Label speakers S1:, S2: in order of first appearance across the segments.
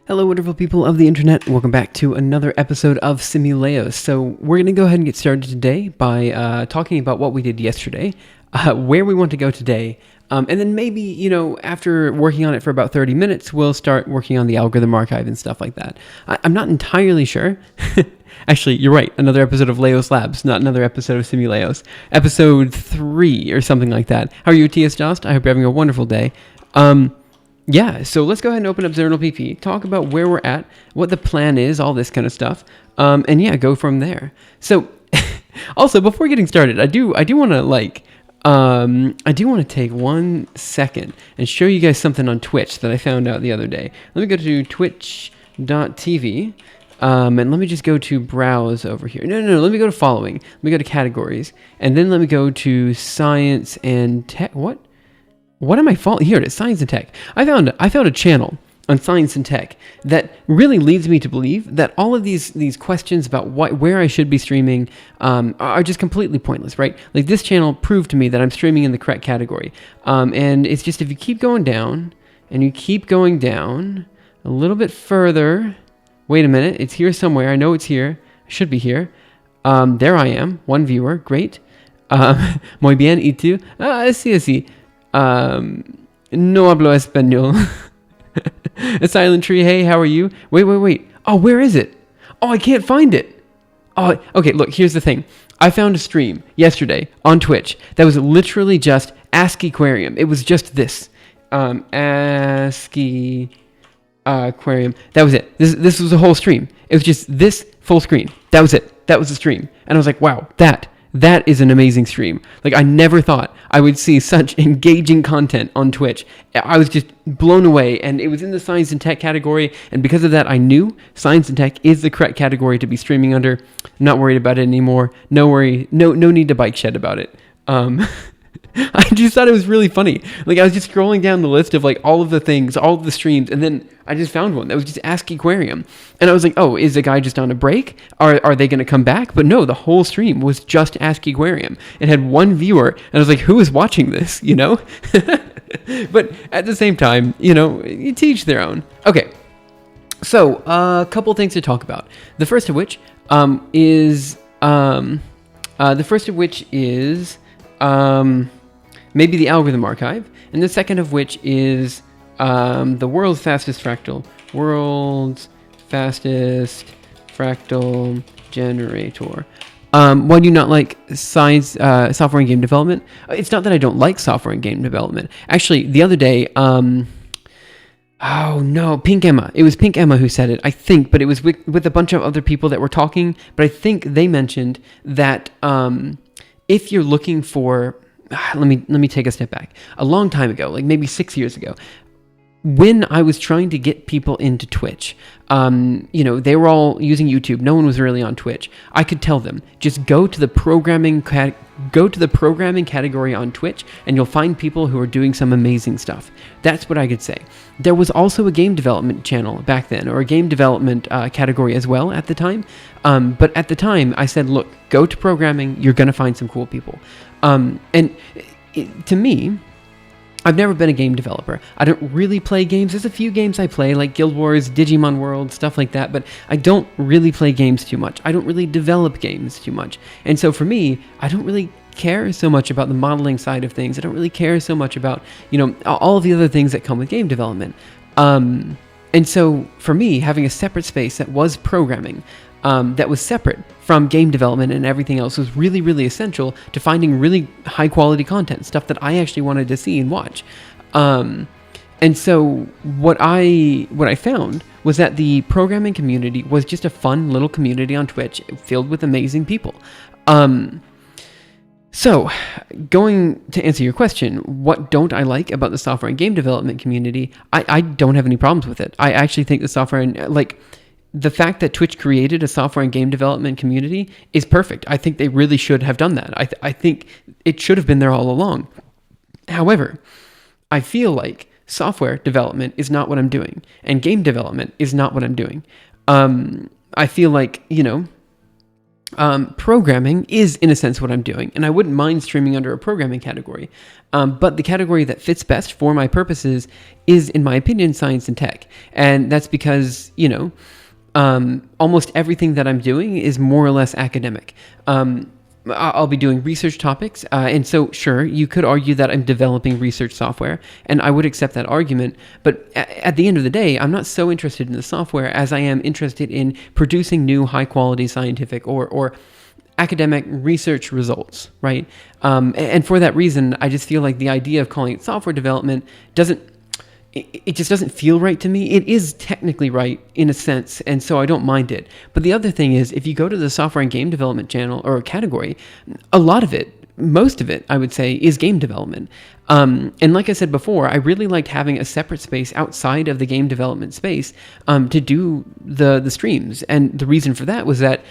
S1: Hello, wonderful people of the internet. Welcome back to another episode of Simuleos. So we're going to go ahead and get started today by talking about what we did yesterday, where we want to go today, and then maybe, after working on it for about 30 minutes, we'll start working on the algorithm archive and stuff like that. I'm not entirely sure. Actually, you're right. Another episode of Leos Labs, not another episode of Simuleos. Episode 3 or something like that. How are you, TS Jost? I hope you're having a wonderful day. Yeah, so let's go ahead and open up Zernal PP, talk about where we're at, what the plan is, all this kind of stuff, and yeah, go from there. So, also before getting started, I do want to take 1 second and show you guys something on Twitch that I found out the other day. Let me go to twitch.tv, and let me just go to browse over here. No, let me go to following. Let me go to categories, and then let me go to science and tech. What am I following? Here it is, Science and Tech. I found a channel on Science and Tech that really leads me to believe that all of these questions about where I should be streaming are just completely pointless, right? Like, this channel proved to me that I'm streaming in the correct category. And it's just, if you keep going down, and you keep going down a little bit further, wait a minute, it's here somewhere. I know it's here. I should be here. There I am, 1 viewer, great. Muy bien, ¿y tú? Sí. No hablo español. A silent tree, hey, how are you? Wait. Oh, where is it? Oh, I can't find it. Oh, okay, look, here's the thing. I found a stream yesterday on Twitch that was literally just ASCII Aquarium. It was just this. ASCII Aquarium. That was it. This was a whole stream. It was just this full screen. That was it. That was the stream. And I was like, wow, that is an amazing stream. Like, I never thought I would see such engaging content on Twitch. I was just blown away, and it was in the Science and Tech category, and because of that, I knew Science and Tech is the correct category to be streaming under. Not worried about it anymore. No worry. No need to bike shed about it. I just thought it was really funny. Like, I was just scrolling down the list of, like, all of the things, all of the streams, and then I just found one that was just ASCII Aquarium. And I was like, oh, is the guy just on a break? Are they going to come back? But no, the whole stream was just ASCII Aquarium. It had 1 viewer, and I was like, who is watching this, But at the same time, you teach their own. Okay, so a couple things to talk about. The first of which is maybe the algorithm archive, and the second of which is the world's fastest fractal generator. Why do you not like science, software and game development? It's not that I don't like software and game development. Actually, the other day, oh no, Pink Emma. It was Pink Emma who said it, I think, but it was with a bunch of other people that were talking. But I think they mentioned that if you're looking for, let me take a step back. A long time ago, like maybe 6 years ago, when I was trying to get people into Twitch, they were all using YouTube. No one was really on Twitch. I could tell them, just go to the programming category on Twitch, and you'll find people who are doing some amazing stuff. That's what I could say. There was also a game development channel back then, or a game development category as well at the time. But at the time, I said, look, go to programming. You're going to find some cool people. To me, I've never been a game developer. I don't really play games. There's a few games I play, like Guild Wars, Digimon World, stuff like that, but I don't really play games too much. I don't really develop games too much. And so for me, I don't really care so much about the modeling side of things. I don't really care so much about, all of the other things that come with game development. And so for me, having a separate space that was programming, that was separate from game development and everything else was really, really essential to finding really high quality content, stuff that I actually wanted to see and watch. And so what I found was that the programming community was just a fun little community on Twitch filled with amazing people. So, going to answer your question, what don't I like about the software and game development community? I don't have any problems with it. I actually think the software and, the fact that Twitch created a software and game development community is perfect. I think they really should have done that. I think it should have been there all along. However, I feel like software development is not what I'm doing, and game development is not what I'm doing. I feel like, programming is, in a sense, what I'm doing, and I wouldn't mind streaming under a programming category. But the category that fits best for my purposes is, in my opinion, science and tech. And that's because, almost everything that I'm doing is more or less academic. I'll be doing research topics, and so sure, you could argue that I'm developing research software, and I would accept that argument, but at the end of the day, I'm not so interested in the software as I am interested in producing new high-quality scientific or academic research results, right? And for that reason, I just feel like the idea of calling it software development it just doesn't feel right to me. It is technically right in a sense, and so I don't mind it. But the other thing is, if you go to the software and game development channel or category, a lot of it, most of it, I would say, is game development. And like I said before, I really liked having a separate space outside of the game development space to do the streams. And the reason for that was that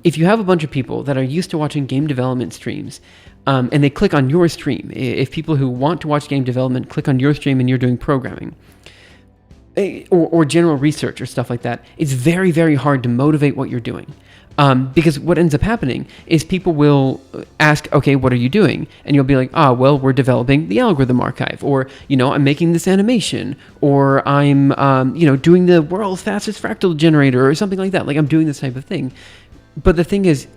S1: if you have a bunch of people that are used to watching game development streams, and they click on your stream, if people who want to watch game development click on your stream and you're doing programming, or general research or stuff like that, it's very, very hard to motivate what you're doing. Because what ends up happening is people will ask, okay, what are you doing? And you'll be like, well, we're developing the algorithm archive, or, I'm making this animation, or I'm, doing the world's fastest fractal generator, or something like that. Like, I'm doing this type of thing. But the thing is,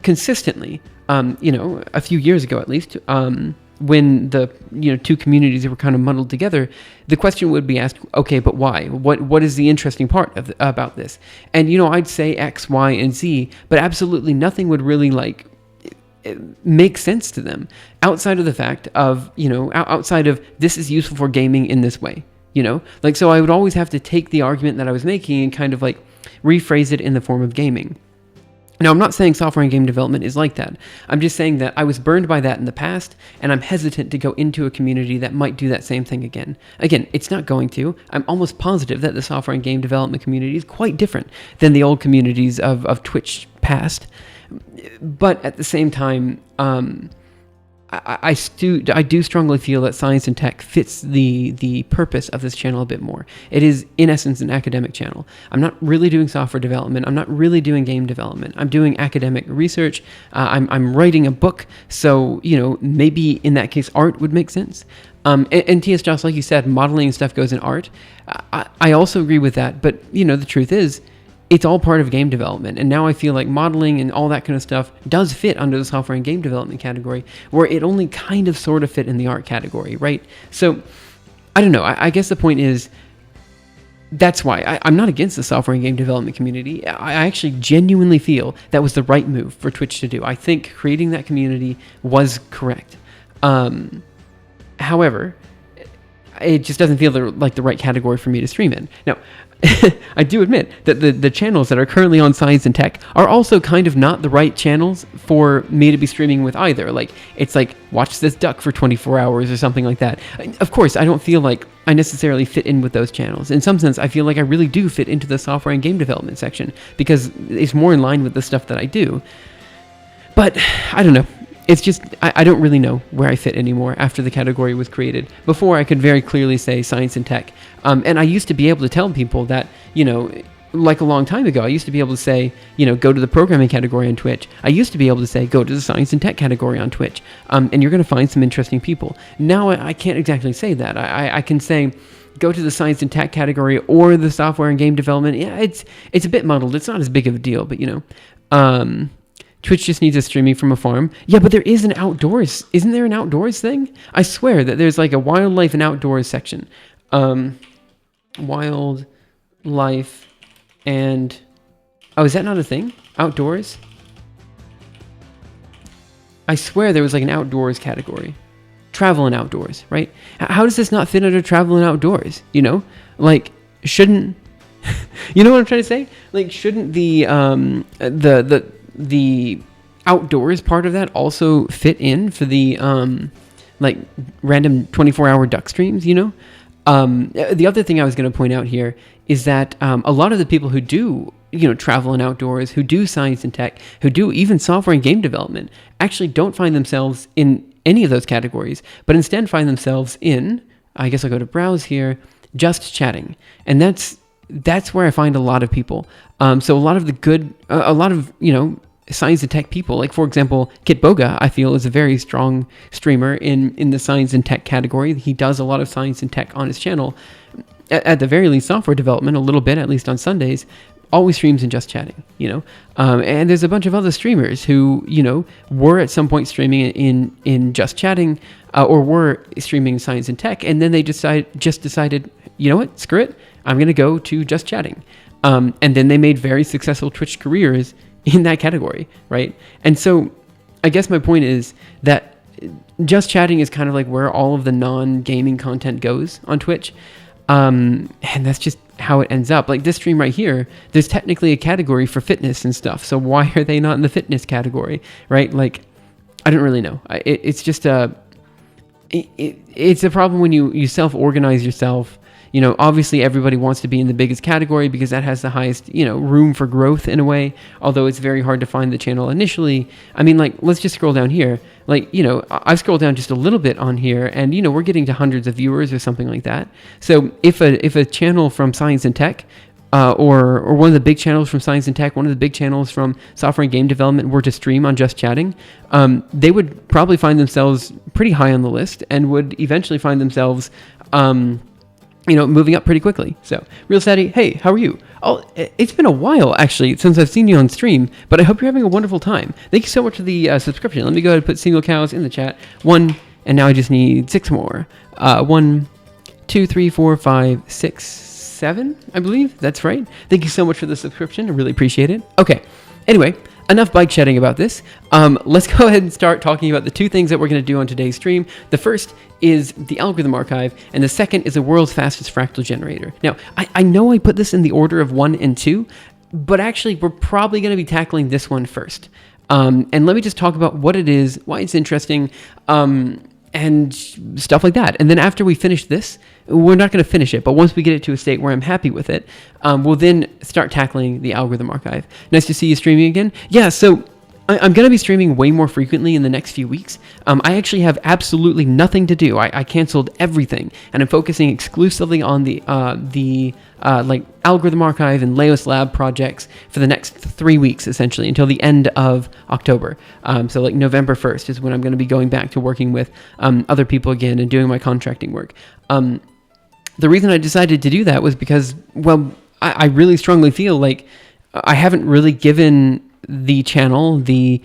S1: consistently, a few years ago at least, when the two communities were kind of muddled together, the question would be asked, okay, but why? What is the interesting part about this? And I'd say X, Y, and Z, but absolutely nothing would really make sense to them outside of the fact of outside of this is useful for gaming in this way. So I would always have to take the argument that I was making and kind of rephrase it in the form of gaming. Now, I'm not saying software and game development is like that. I'm just saying that I was burned by that in the past, and I'm hesitant to go into a community that might do that same thing again. Again, it's not going to. I'm almost positive that the software and game development community is quite different than the old communities of Twitch past. But at the same time, I do strongly feel that science and tech fits the purpose of this channel a bit more. It is, in essence, an academic channel. I'm not really doing software development. I'm not really doing game development. I'm doing academic research. I'm writing a book, so maybe in that case art would make sense. And T.S. Joss, like you said, modeling and stuff goes in art. I also agree with that, but the truth is, it's all part of game development. And now I feel like modeling and all that kind of stuff does fit under the software and game development category, where it only kind of sort of fit in the art category, right? So, I don't know. I guess the point is, that's why I'm not against the software and game development community. I actually genuinely feel that was the right move for Twitch to do. I think creating that community was correct. However, it just doesn't feel like the right category for me to stream in. Now, I do admit that the channels that are currently on Science and Tech are also kind of not the right channels for me to be streaming with either. It's watch this duck for 24 hours or something like that. Of course, I don't feel like I necessarily fit in with those channels. In some sense, I feel like I really do fit into the software and game development section because it's more in line with the stuff that I do. But I don't know. It's just, I don't really know where I fit anymore after the category was created. Before, I could very clearly say science and tech. And I used to be able to tell people that, like a long time ago, I used to be able to say, go to the programming category on Twitch. I used to be able to say, go to the science and tech category on Twitch. And you're going to find some interesting people. Now, I can't exactly say that. I can say, go to the science and tech category or the software and game development. Yeah, it's a bit muddled. It's not as big of a deal, but Twitch just needs a streaming from a farm. Yeah, but there is an outdoors. Isn't there an outdoors thing? I swear that there's a wildlife and outdoors section. Wildlife and... Oh, is that not a thing? Outdoors? I swear there was an outdoors category. Travel and outdoors, right? How does this not fit under travel and outdoors? Shouldn't... You know what I'm trying to say? Shouldn't the outdoors part of that also fit in for the random 24-hour duck streams, The other thing I was going to point out here is that a lot of the people who do travel and outdoors, who do science and tech, who do even software and game development, actually don't find themselves in any of those categories, but instead find themselves in, I guess I'll go to browse here, just chatting. And that's where I find a lot of people. So a lot of the good, science and tech people. Like, for example, Kit Boga, I feel, is a very strong streamer in the science and tech category. He does a lot of science and tech on his channel. At the very least, software development, a little bit, at least on Sundays, always streams in Just Chatting, and there's a bunch of other streamers who, were at some point streaming in Just Chatting, or were streaming science and tech, and then they just decided, you know what, screw it, I'm going to go to Just Chatting. And then they made very successful Twitch careers in that category, right? And so I guess my point is that Just Chatting is kind of like where all of the non-gaming content goes on Twitch. And that's just how it ends up. Like this stream right here, there's technically a category for fitness and stuff. So why are they not in the fitness category, right? Like, I don't really know. It's just it's a problem when you self-organize yourself. Obviously everybody wants to be in the biggest category because that has the highest, room for growth in a way, although it's very hard to find the channel initially. I mean, like, let's just scroll down here. Like, I've scrolled down just a little bit on here and, we're getting to hundreds of viewers or something like that. So if a channel from science and tech, or one of the big channels from science and tech, one of the big channels from software and game development were to stream on Just Chatting, they would probably find themselves pretty high on the list and would eventually find themselves, moving up pretty quickly. So, Real Sadie, hey, how are you? Oh, it's been a while, actually, since I've seen you on stream, but I hope you're having a wonderful time. Thank you so much for the subscription. Let me go ahead and put single cows in the chat. 1, and now I just need 6 more. 1, 2, 3, 4, 5, 6, 7, I believe. That's right. Thank you so much for the subscription. I really appreciate it. Okay. Anyway, enough bike shedding about this. Let's go ahead and start talking about the 2 things that we're going to do on today's stream. The first is the algorithm archive, and the second is the world's fastest fractal generator. Now, I know I put this in the order of 1 and 2, but actually we're probably going to be tackling this one first. And let me just talk about what it is, why it's interesting, and stuff like that. And then after we finish this, we're not going to finish it, but once we get it to a state where I'm happy with it, we'll then start tackling the algorithm archive. Nice to see you streaming again. Yeah, so I'm going to be streaming way more frequently in the next few weeks. I actually have absolutely nothing to do. I canceled everything, and I'm focusing exclusively on the algorithm archive and Laos lab projects for the next 3 weeks, essentially, until the end of October. So like November 1st is when I'm going to be going back to working with other people again and doing my contracting work. The reason I decided to do that was because, well, I really strongly feel like I haven't really given the channel, the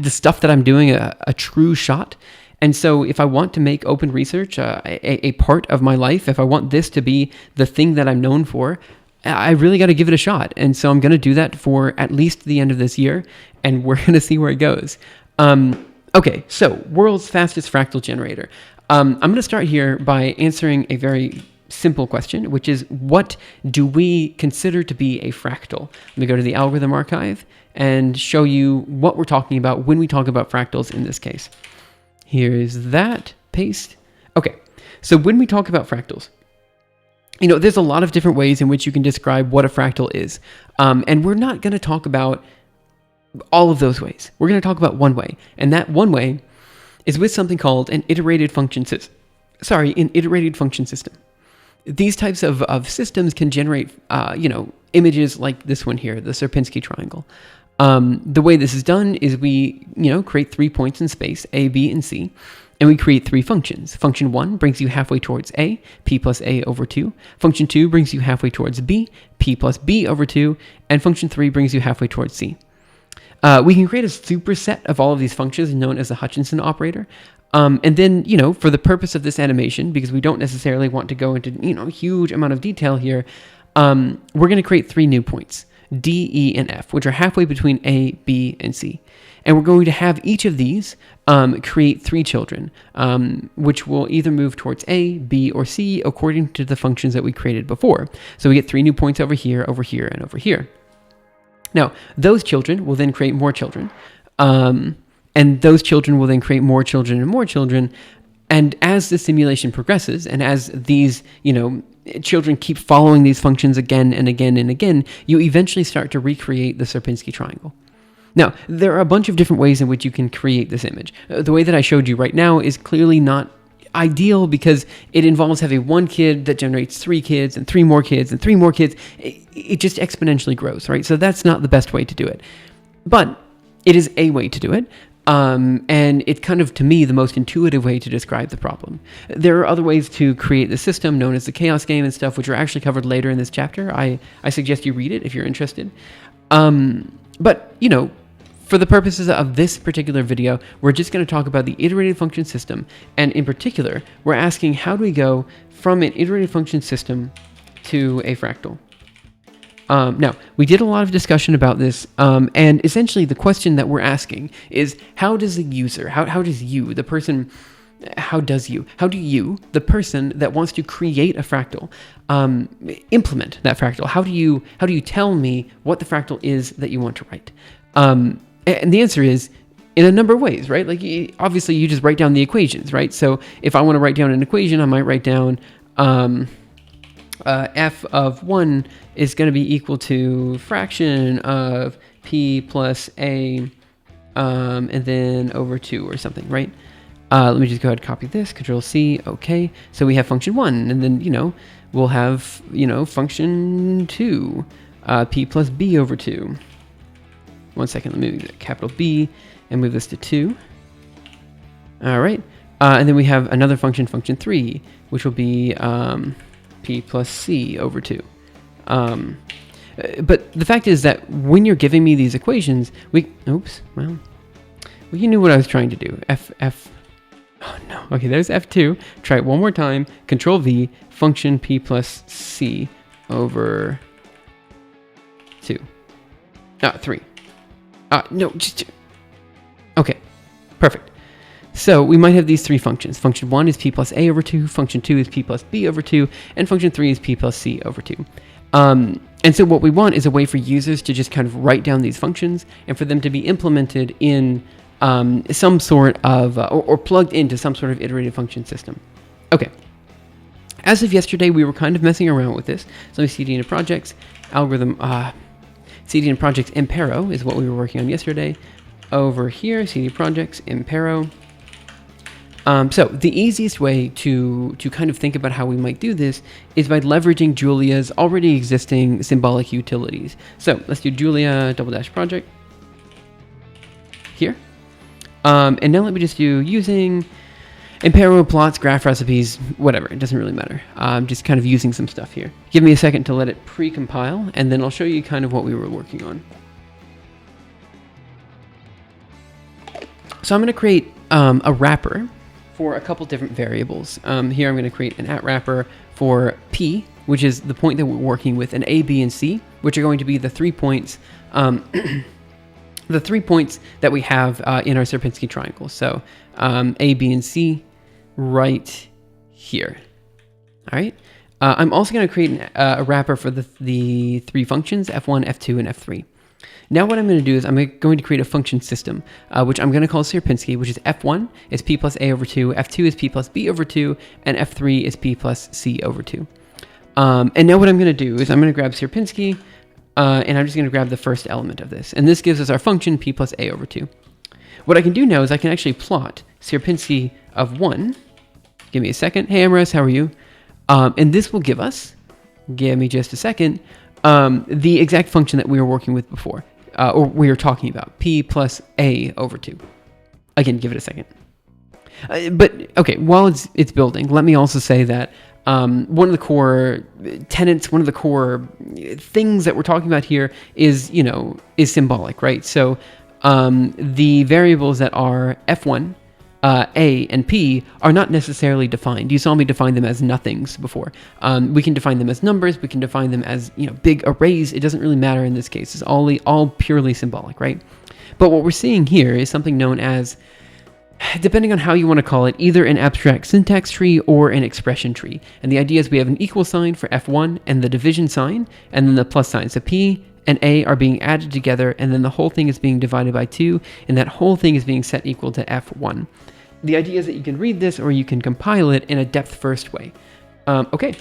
S1: stuff that I'm doing a true shot. And so if I want to make open research a part of my life, if I want this to be the thing that I'm known for, I really got to give it a shot. And so I'm going to do that for at least the end of this year, and we're going to see where it goes. Okay, so world's fastest fractal generator. I'm going to start here by answering a very simple question, which is, what do we consider to be a fractal? Let me go to the algorithm archive and show you what we're talking about when we talk about fractals in this case. Here's that, paste. Okay, so when we talk about fractals, there's a lot of different ways in which you can describe what a fractal is. And we're not going to talk about all of those ways. We're going to talk about one way, and that one way is with something called an iterated function system. These types of systems can generate, images like this one here, the Sierpinski triangle. The way this is done is we, create 3 points in space, A, B, and C, and we create 3 functions. Function 1 brings you halfway towards A, P plus A over 2. Function 2 brings you halfway towards B, P plus B over 2. And function 3 brings you halfway towards C. We can create a superset of all of these functions known as the Hutchinson operator. And then, for the purpose of this animation, because we don't necessarily want to go into, a huge amount of detail here, we're going to create 3 new points, D, E, and F, which are halfway between A, B, and C. And we're going to have each of these create 3 children, which will either move towards A, B, or C according to the functions that we created before. So we get 3 new points over here, and over here. Now, those children will then create more children. And those children will then create more children and more children. And as the simulation progresses, and as these, children keep following these functions again and again and again, you eventually start to recreate the Sierpinski triangle. Now, there are a bunch of different ways in which you can create this image. The way that I showed you right now is clearly not ideal because it involves having one kid that generates 3 kids and 3 more kids and 3 more kids. It just exponentially grows, right? So that's not the best way to do it. But it is a way to do it. And it's kind of, to me, the most intuitive way to describe the problem. There are other ways to create the system known as the chaos game and stuff, which are actually covered later in this chapter. I suggest you read it if you're interested. But, for the purposes of this particular video, we're just going to talk about the iterated function system. And in particular, we're asking how do we go from an iterated function system to a fractal? Now, we did a lot of discussion about this, and essentially the question that we're asking is, how does the user, how do you, the person that wants to create a fractal, implement that fractal? How do you tell me what the fractal is that you want to write? And the answer is in a number of ways, right? Like, obviously you just write down the equations, right? So if I want to write down an equation, I might write down, f of 1 is going to be equal to fraction of p plus a, and then over 2 or something, right? Let me just go ahead and copy this, Control C, okay. So we have function 1, and then, we'll have, function 2, p plus b over 2. 1 second, let me move capital B and move this to 2. All right. And then we have another function 3, which will be p plus c over 2. But the fact is that when you're giving me these equations, well, you knew what I was trying to do. Oh no, okay, there's F2. Try it one more time. Control V, function p plus c over 2. 3. No, just 2. Okay, perfect. So we might have these 3 functions. Function 1 is p plus a over 2, function 2 is p plus b over 2, and function 3 is p plus c over 2. And so what we want is a way for users to just kind of write down these functions and for them to be implemented in some sort of, or plugged into some sort of iterated function system. Okay. As of yesterday, we were kind of messing around with this. So let me CD into projects, algorithm, CD into projects Impero is what we were working on yesterday. Over here, CD projects Impero. So the easiest way to kind of think about how we might do this is by leveraging Julia's already existing symbolic utilities. So let's do Julia -- project here. And now let me just do using Impero, plots, graph recipes, whatever. It doesn't really matter. Just kind of using some stuff here. Give me a second to let it pre-compile, and then I'll show you kind of what we were working on. So I'm going to create a wrapper for a couple different variables. Here I'm going to create an @wrapper for P, which is the point that we're working with, and A, B, and C, which are going to be the 3 points, the 3 points that we have in our Sierpinski triangle. So A, B, and C right here. All right. I'm also going to create a wrapper for the 3 functions, F1, F2, and F3. Now what I'm going to do is I'm going to create a function system, which I'm going to call Sierpinski, which is F1 is p plus a over 2, F2 is p plus b over 2, and F3 is p plus c over 2. And now what I'm going to do is I'm going to grab Sierpinski, and I'm just going to grab the first element of this. And this gives us our function p plus a over 2. What I can do now is I can actually plot Sierpinski of 1. Give me a second. Hey, Amras, how are you? And this will give us, give me just a second, the exact function that we were working with before, or we were talking about, p plus a over 2. Again, give it a second. But okay, while it's building, let me also say that one of the core tenets, one of the core things that we're talking about here is, is symbolic, right? So the variables that are F1, A, and P are not necessarily defined. You saw me define them as nothings before. We can define them as numbers. We can define them as, big arrays. It doesn't really matter in this case. It's all purely symbolic, right? But what we're seeing here is something known as, depending on how you want to call it, either an abstract syntax tree or an expression tree. And the idea is we have an equal sign for F1 and the division sign, and then the plus sign. So P and A are being added together, and then the whole thing is being divided by 2, and that whole thing is being set equal to F1. The idea is that you can read this or you can compile it in a depth-first way. Okay,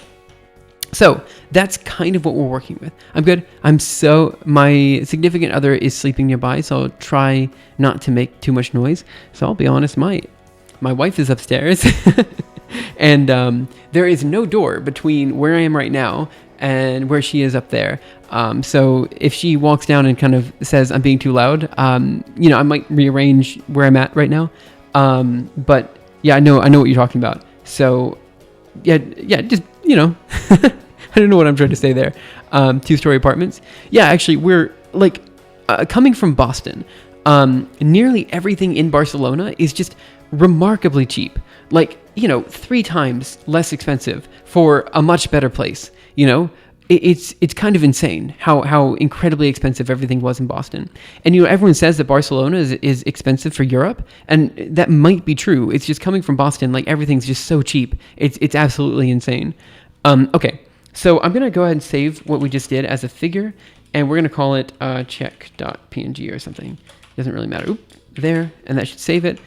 S1: so that's kind of what we're working with. I'm good. My significant other is sleeping nearby, so I'll try not to make too much noise. So I'll be honest, my wife is upstairs. And there is no door between where I am right now and where she is up there. So if she walks down and kind of says I'm being too loud, I might rearrange where I'm at right now. But yeah, I know what you're talking about. So yeah, just, I don't know what I'm trying to say there. 2-story apartments. Yeah, actually, we're like coming from Boston. Nearly everything in Barcelona is just remarkably cheap. Like, 3 times less expensive for a much better place. It's kind of insane how incredibly expensive everything was in Boston. And everyone says that Barcelona is expensive for Europe, and that might be true. It's just coming from Boston, like everything's just so cheap. It's absolutely insane. Okay, so I'm gonna go ahead and save what we just did as a figure, and we're gonna call it check.png or something. Doesn't really matter. Oop, there, and that should save it.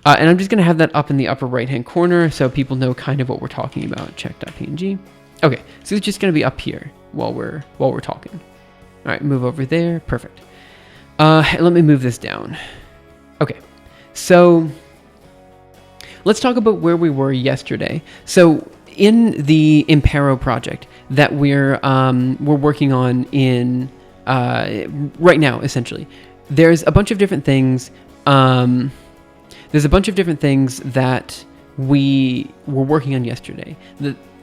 S1: And I'm just gonna have that up in the upper right-hand corner so people know kind of what we're talking about. Check.png. Okay, so it's just going to be up here while we're talking. All right, move over there. Perfect. Let me move this down. Okay, so let's talk about where we were yesterday. So in the Impero project that we're working on in right now, essentially, there's a bunch of different things. There's a bunch of different things that we were working on yesterday.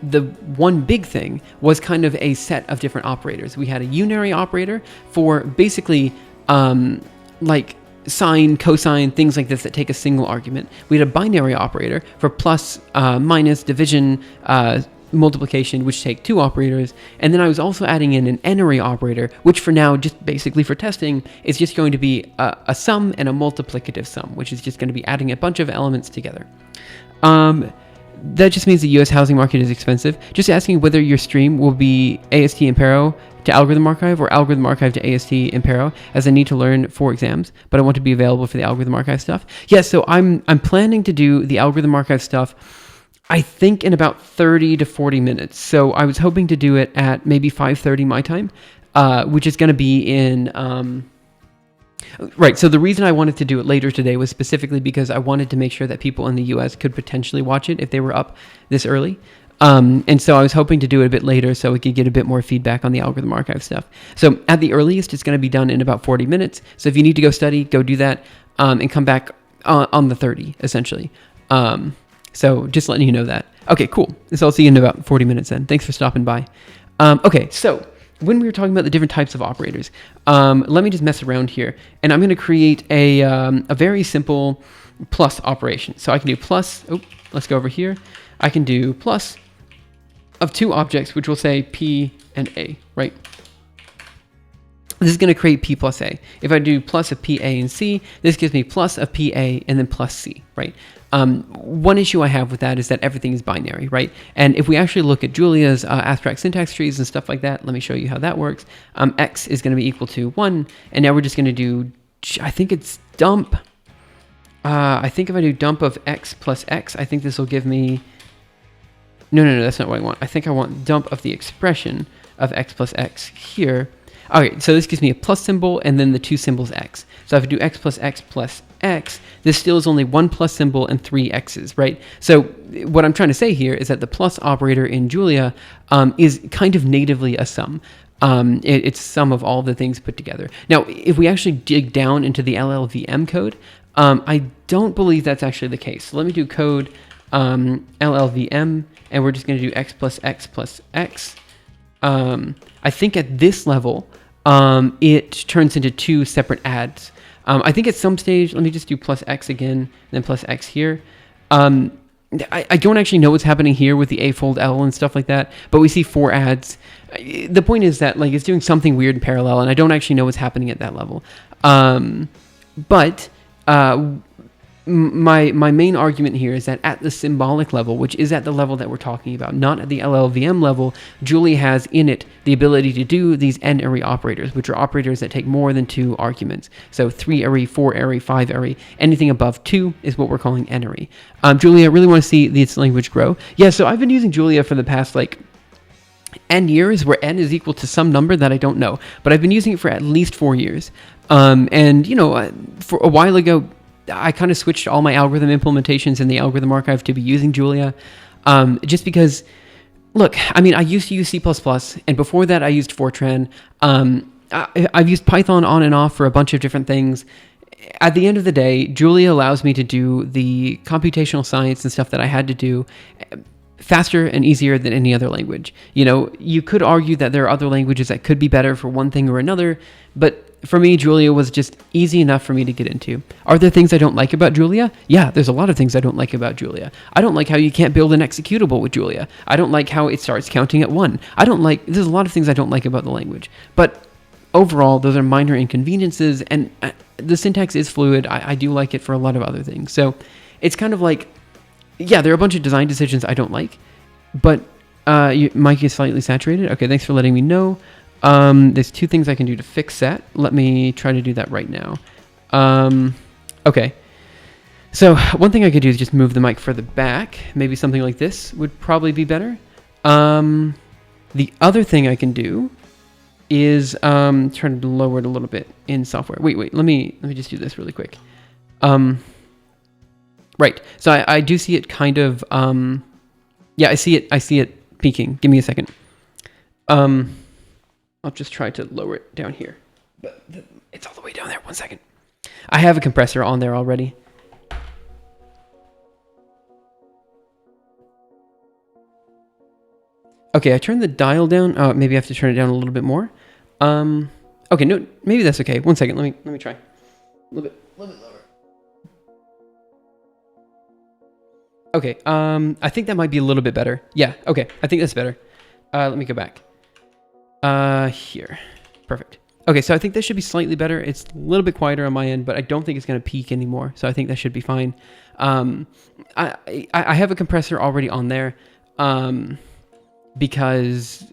S1: The one big thing was kind of a set of different operators. We had a unary operator for basically like sine, cosine, things like this that take a single argument. We had a binary operator for plus, minus, division, multiplication, which take 2 operators. And then I was also adding in an n-ary operator, which for now, just basically for testing, is just going to be a sum and a multiplicative sum, which is just going to be adding a bunch of elements together. That just means the U.S. housing market is expensive. Just asking whether your stream will be AST Impero to Algorithm Archive or Algorithm Archive to AST Impero, as I need to learn for exams, but I want to be available for the Algorithm Archive stuff. Yeah, so I'm planning to do the Algorithm Archive stuff, I think, in about 30 to 40 minutes. So I was hoping to do it at maybe 5:30 my time, which is going to be in... Right, so the reason I wanted to do it later today was specifically because I wanted to make sure that people in the US could potentially watch it if they were up this early. And so I was hoping to do it a bit later so we could get a bit more feedback on the Algorithm Archive stuff. So at the earliest, it's going to be done in about 40 minutes. So if you need to go study, go do that, and come back on the 30, essentially. So just letting you know that. Okay, cool. So I'll see you in about 40 minutes then. Thanks for stopping by. Okay, so... when we were talking about the different types of operators, let me just mess around here, and I'm going to create a very simple plus operation. So I can do plus, let's go over here. I can do plus of 2 objects, which will say P and A, right? This is going to create P plus A. If I do plus of P, A, and C, this gives me plus of P, A, and then plus C, right? One issue I have with that is that everything is binary, right? And if we actually look at Julia's abstract syntax trees and stuff like that, let me show you how that works. X is going to be equal to 1, and now we're just going to do, I think it's dump. I think if I do dump of X plus X, I think this will give me, no, that's not what I want. I think I want dump of the expression of X plus X here. Okay, so this gives me a plus symbol and then the 2 symbols X. So if I do X plus X, this still is only 1 plus symbol and 3 X's, right? So what I'm trying to say here is that the plus operator in Julia is kind of natively a sum. It's a sum of all the things put together. Now, if we actually dig down into the LLVM code, I don't believe that's actually the case. So let me do code LLVM, and we're just going to do X plus X plus X. I think at this level, it turns into 2 separate adds. I think at some stage, let me just do plus X again, and then plus X here. I don't actually know what's happening here with the A fold L and stuff like that, but we see 4 adds. The point is that like it's doing something weird in parallel, and I don't actually know what's happening at that level. But my main argument here is that at the symbolic level, which is at the level that we're talking about, not at the LLVM level, Julia has in it the ability to do these n-ary operators, which are operators that take more than 2 arguments. So 3-ary, 4-ary, 5-ary, anything above 2 is what we're calling n-ary. Julia, I really want to see this language grow. Yeah, so I've been using Julia for the past like n years, where n is equal to some number that I don't know, but I've been using it for at least 4 years. And you know, for a while ago, I kind of switched all my algorithm implementations in the algorithm archive to be using Julia, just because, look, I mean, I used to use C++, and before that I used Fortran. I've used Python on and off for a bunch of different things. At the end of the day, Julia allows me to do the computational science and stuff that I had to do faster and easier than any other language. You know, you could argue that there are other languages that could be better for one thing or another, but for me, Julia was just easy enough for me to get into. Are there things I don't like about Julia? Yeah, there's a lot of things I don't like about Julia. I don't like how you can't build an executable with Julia. I don't like how it starts counting at 1. There's a lot of things I don't like about the language. But overall, those are minor inconveniences, and the syntax is fluid. I do like it for a lot of other things. So it's kind of like, yeah, there are a bunch of design decisions I don't like, but mic is slightly saturated. Okay, thanks for letting me know. There's 2 things I can do to fix that. Let me try to do that right now. Okay. So one thing I could do is just move the mic further back. Maybe something like this would probably be better. The other thing I can do is try to lower it a little bit in software. Wait. Let me just do this really quick. Right. So I do see it kind of. Yeah, I see it peaking. Give me a second. I'll just try to lower it down here. But it's all the way down there. 1 second. I have a compressor on there already. Okay, I turned the dial down. Oh, maybe I have to turn it down a little bit more. Okay, no, maybe that's okay. 1 second. Let me try. A little bit lower. Okay, I think that might be a little bit better. Yeah, okay, I think that's better. Let me go back. Here. Perfect. Okay, so I think that should be slightly better. It's a little bit quieter on my end, but I don't think it's going to peak anymore. So I think that should be fine. I have a compressor already on there because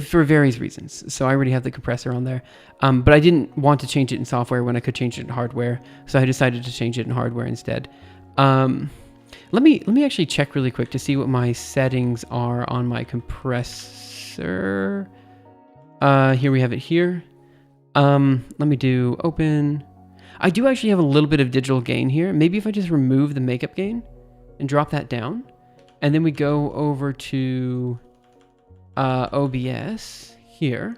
S1: for various reasons. So I already have the compressor on there. But I didn't want to change it in software when I could change it in hardware. So I decided to change it in hardware instead. Let me actually check really quick to see what my settings are on my compressor. Here we have it here. Let me do open. I do actually have a little bit of digital gain here. Maybe if I just remove the makeup gain and drop that down, and then we go over to OBS here.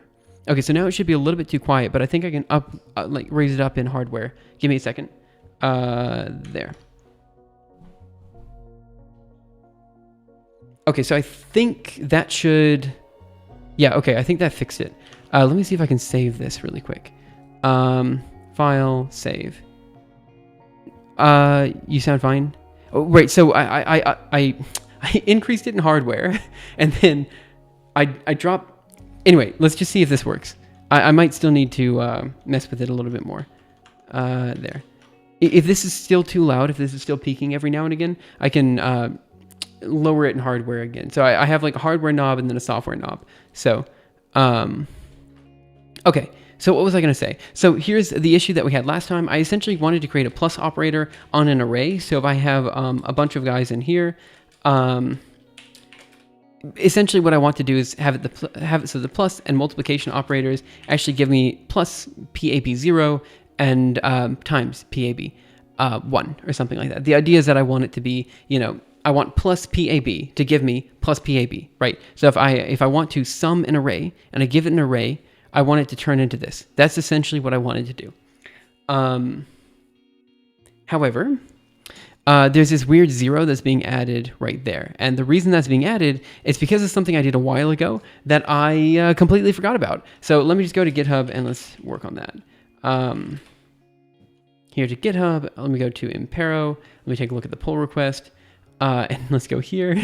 S1: Okay, so now it should be a little bit too quiet, but I think I can raise it up in hardware. Give me a second. There. Okay, so I think that should... Yeah, okay, I think that fixed it. Let me see if I can save this really quick. File, save. You sound fine? Oh, right, so I increased it in hardware, and then I dropped... Anyway, let's just see if this works. I might still need to mess with it a little bit more. There. If this is still too loud, if this is still peaking every now and again, I can... lower it in hardware again. So I have like a hardware knob and then a software knob. So, okay. So what was I going to say? So here's the issue that we had last time. I essentially wanted to create a plus operator on an array. So if I have a bunch of guys in here, essentially what I want to do is have it so the plus and multiplication operators actually give me plus PAB0 and times PAB1 or something like that. The idea is that I want it to be, I want plus PAB to give me plus PAB, right? So if I want to sum an array and I give it an array, I want it to turn into this. That's essentially what I wanted to do. However, there's this weird 0 that's being added right there. And the reason that's being added is because of something I did a while ago that I completely forgot about. So let me just go to GitHub and let's work on that. Here to GitHub, let me go to Impero. Let me take a look at the pull request. And let's go here.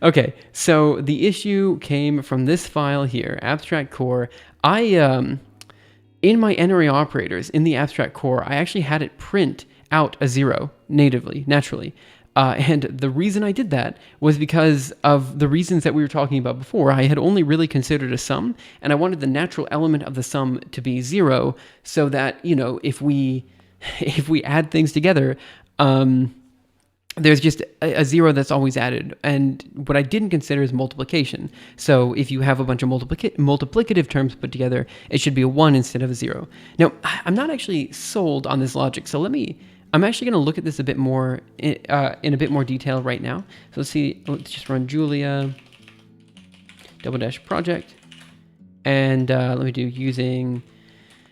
S1: Okay, so the issue came from this file here, abstract core. In my n-array operators, in the abstract core, I actually had it print out a 0 natively, naturally. And the reason I did that was because of the reasons that we were talking about before. I had only really considered a sum, and I wanted the natural element of the sum to be 0, so that, if we add things together, there's just a 0 that's always added. And what I didn't consider is multiplication. So if you have a bunch of multiplicative terms put together, it should be a 1 instead of a 0. Now, I'm not actually sold on this logic. So let me I'm actually going to look at this a bit more in a bit more detail right now. So let's see. Let's just run Julia -- project, and let me do using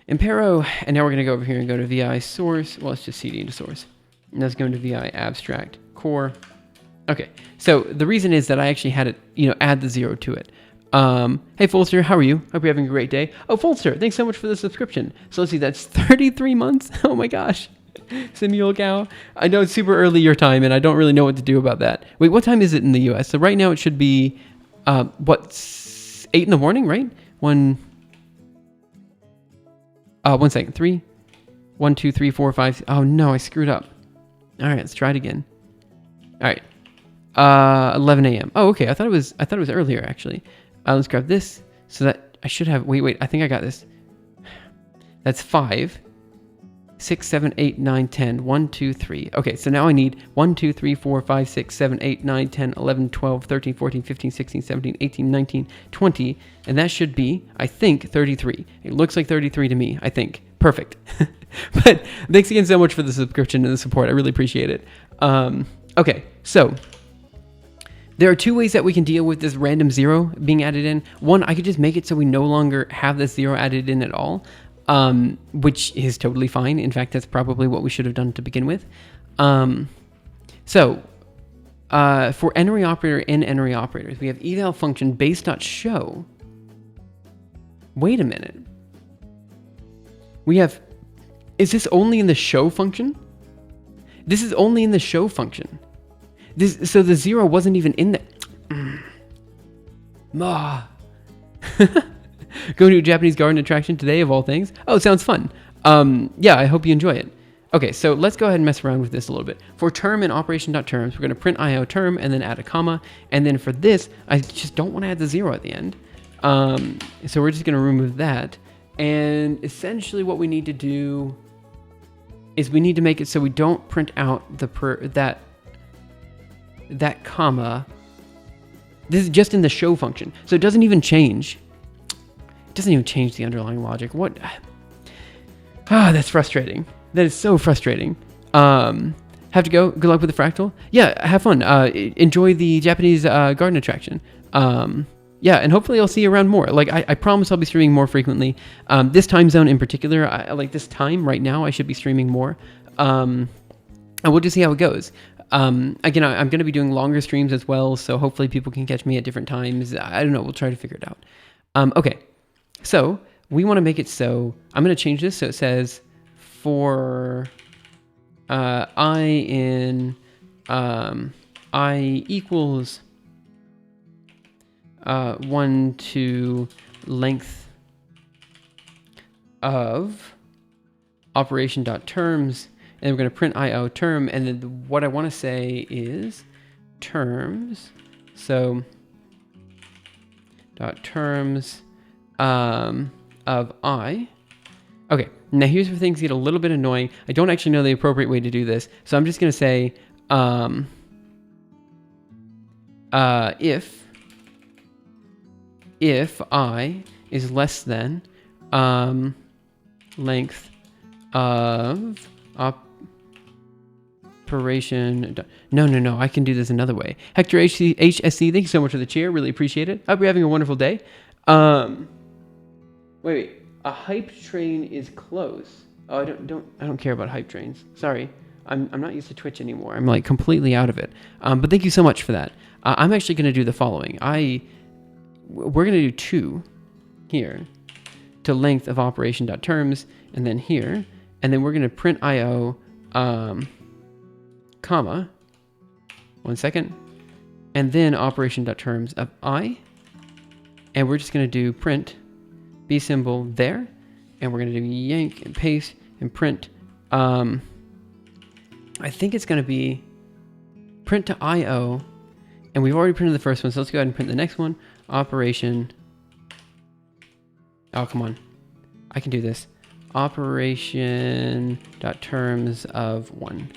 S1: Impero, and now we're going to go over here and go to VI source. Well, let's just cd into source, and that's going to VI abstract core. Okay, so the reason is that I actually had it, add the 0 to it. Hey Folster, how are you? Hope you're having a great day. Oh, Folster, thanks so much for the subscription. So let's see, that's 33 months. Oh my gosh. Samuel Cow. I know it's super early your time, and I don't really know what to do about that. Wait, what time is it in the US? So right now it should be, 8 in the morning, right? One second. 3, 1, 2, 3, 4, 5. Oh no, I screwed up. All right, let's try it again. All right. 11 a.m. Oh, okay. I thought it was earlier actually. Let's grab this so that I should have. Wait. I think I got this. That's 5, 6, 7, 8, 9, 10. 1, 2, 3. Okay, so now I need 1, 2, 3, 4, 5, 6, 7, 8, 9, 10, 11, 12, 13, 14, 15, 16, 17, 18, 19, 20. And that should be, I think, 33. It looks like 33 to me, I think. Perfect. But thanks again so much for the subscription and the support. I really appreciate it. Okay, so there are 2 ways that we can deal with this random 0 being added in. One, I could just make it so we no longer have this 0 added in at all. Which is totally fine. In fact, that's probably what we should have done to begin with. For n-ary operator and n-ary operators, we have eval function base.show. Wait a minute. Is this only in the show function? This is only in the show function. So the 0 wasn't even in there. Go to a Japanese garden attraction today, of all things. Oh, it sounds fun. Yeah, I hope you enjoy it. Okay, so let's go ahead and mess around with this a little bit. For term and operation.terms, we're going to print IO term and then add a comma. And then for this, I just don't want to add the 0 at the end. So we're just going to remove that. And essentially what we need to do is we need to make it so we don't print out that comma. This is just in the show function. So it doesn't even change. It doesn't even change the underlying logic. What? That's frustrating. That is so frustrating. Have to go. Good luck with the fractal. Yeah, have fun. Enjoy the Japanese garden attraction. Yeah, and hopefully I'll see you around more. Like, I promise I'll be streaming more frequently. This time zone in particular, like this time right now, I should be streaming more. And we'll just see how it goes. Again, I'm going to be doing longer streams as well, so hopefully people can catch me at different times. I don't know. We'll try to figure it out. Okay. So we want to make it so I'm going to change this so it says for I in I equals 1 to length of operation.terms, and we're going to print IO term, and then what I want to say is terms. So dot terms of I. Okay, now here's where things get a little bit annoying. I don't actually know the appropriate way to do this, so I'm just going to say if I is less than length of operation. No, I can do this another way. Hector HSC, thank you so much for the cheer. Really appreciate it. I hope you're having a wonderful day. Wait. A hype train is close. Oh, I don't care about hype trains. Sorry. I'm not used to Twitch anymore. I'm like completely out of it. But thank you so much for that. I'm actually going to do the following. We're going to do 2 here to length of operation.terms, and then here, and then we're going to print IO, comma, 1 second, and then operation.terms of I, and we're just going to do print B symbol there, and we're going to do yank and paste and print. I think it's going to be print to IO, and we've already printed the first one, so let's go ahead and print the next one. Operation. Oh, come on. I can do this. Operation.terms of 1.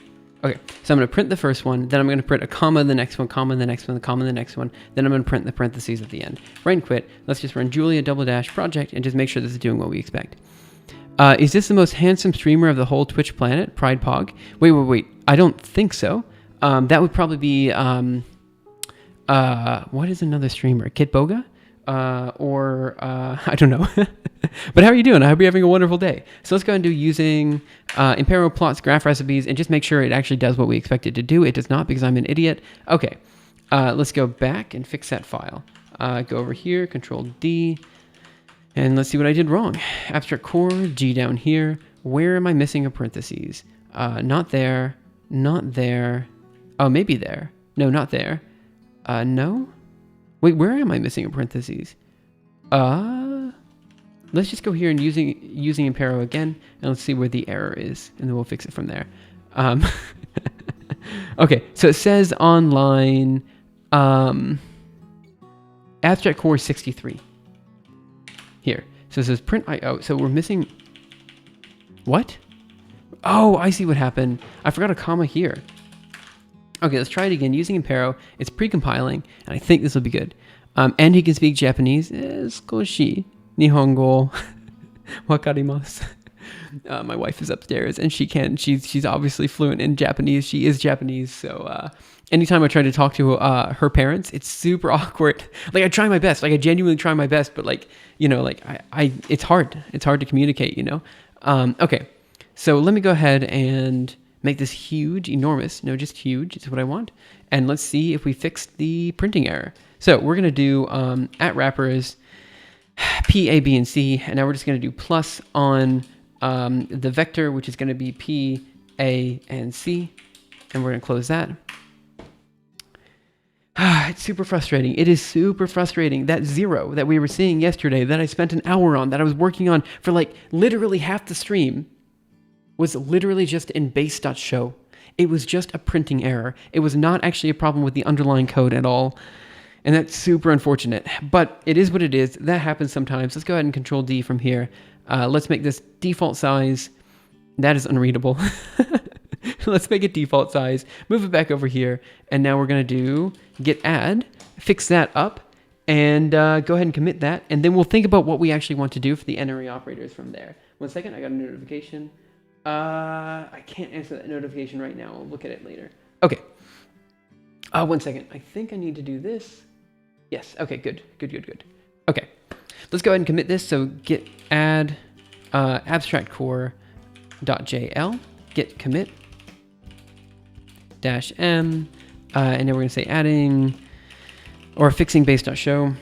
S1: Okay, so I'm going to print the first one, then I'm going to print a comma, the next one, comma, the next one, the comma, the next one, then I'm going to print the parentheses at the end. Right and quit. Let's just run Julia -- project and just make sure this is doing what we expect. Is this the most handsome streamer of the whole Twitch planet? Pride Pog. Wait. I don't think so. That would probably be what is another streamer? Kit Boga? Or I don't know. But how are you doing? I hope you're having a wonderful day. So let's go ahead and do using Imperial plots, graph recipes, and just make sure it actually does what we expect it to do. It does not because I'm an idiot. Okay, let's go back and fix that file. Go over here, Control D, and let's see what I did wrong. Abstract core, G down here. Where am I missing a parentheses? Not there, not there. Oh, maybe there. No, not there. No? Wait, where am I missing a parentheses? Let's just go here and using Impero again, and let's see where the error is, and then we'll fix it from there. Okay, so it says on line abstract core 63. Here. So it says print IO. So we're missing... What? Oh, I see what happened. I forgot a comma here. Okay, let's try it again. Using Impero, it's pre-compiling, and I think this will be good. And he can speak Japanese. Skoshi. Nihongo. Wakarimasu. My wife is upstairs, and she's obviously fluent in Japanese. She is Japanese, so anytime I try to talk to her parents, it's super awkward. Like, I try my best. Like, I genuinely try my best, but like, you know, like it's hard. It's hard to communicate, you know? Okay, so let me go ahead and make this huge, enormous. No, just huge is what I want. And let's see if we fixed the printing error. So we're going to do at wrappers P, A, B, and C. And now we're just going to do plus on the vector, which is going to be P, A, and C. And we're going to close that. It's super frustrating. It is super frustrating. That 0 that we were seeing yesterday, that I spent an hour on, that I was working on for like literally half the stream, was literally just in base.show. It was just a printing error. It was not actually a problem with the underlying code at all. And that's super unfortunate. But it is what it is. That happens sometimes. Let's go ahead and Control D from here. Let's make this default size. That is unreadable. Let's make it default size. Move it back over here. And now we're going to do git add. Fix that up. And go ahead and commit that. And then we'll think about what we actually want to do for the NRE operators from there. 1 second. I got a notification. I can't answer that notification right now. I'll look at it later. Okay. 1 second. I think I need to do this. Yes. Okay, good. Okay. Let's go ahead and commit this. So git add abstract core.jl git commit -m and then we're going to say adding or fixing base.show.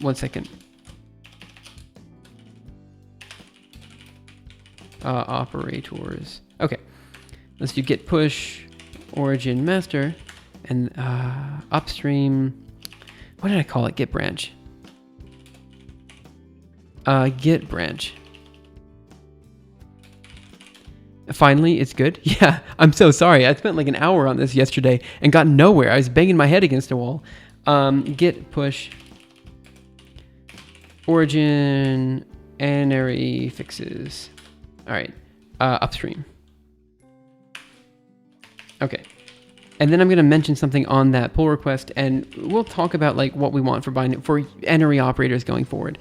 S1: 1 second. Operators. Okay. Let's do git push origin master and upstream. What did I call it? Git branch. Git branch. Finally, it's good. Yeah, I'm so sorry. I spent like an hour on this yesterday and got nowhere. I was banging my head against a wall. Git push origin NRE fixes. All right, upstream. Okay, and then I'm going to mention something on that pull request, and we'll talk about like what we want for NRE operators going forward.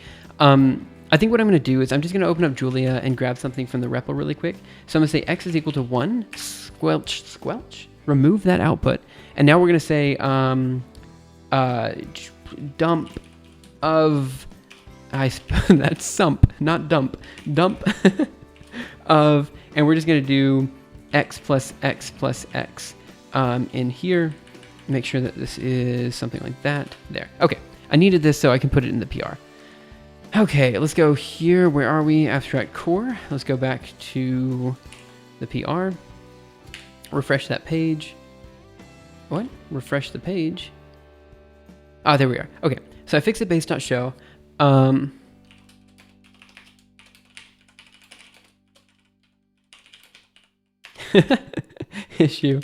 S1: I think what I'm going to do is I'm just going to open up Julia and grab something from the REPL really quick. So I'm going to say x is equal to 1, squelch, remove that output. And now we're going to say dump of, that's sump, not dump, dump of, and we're just going to do x plus x plus x in here. Make sure that this is something like that. There. Okay. I needed this so I can put it in the PR. Okay, let's go here. Where are we? Abstract core. Let's go back to the PR. Refresh that page. What? Refresh the page. Ah, there we are. Okay, so I fixed it base.show. Issue.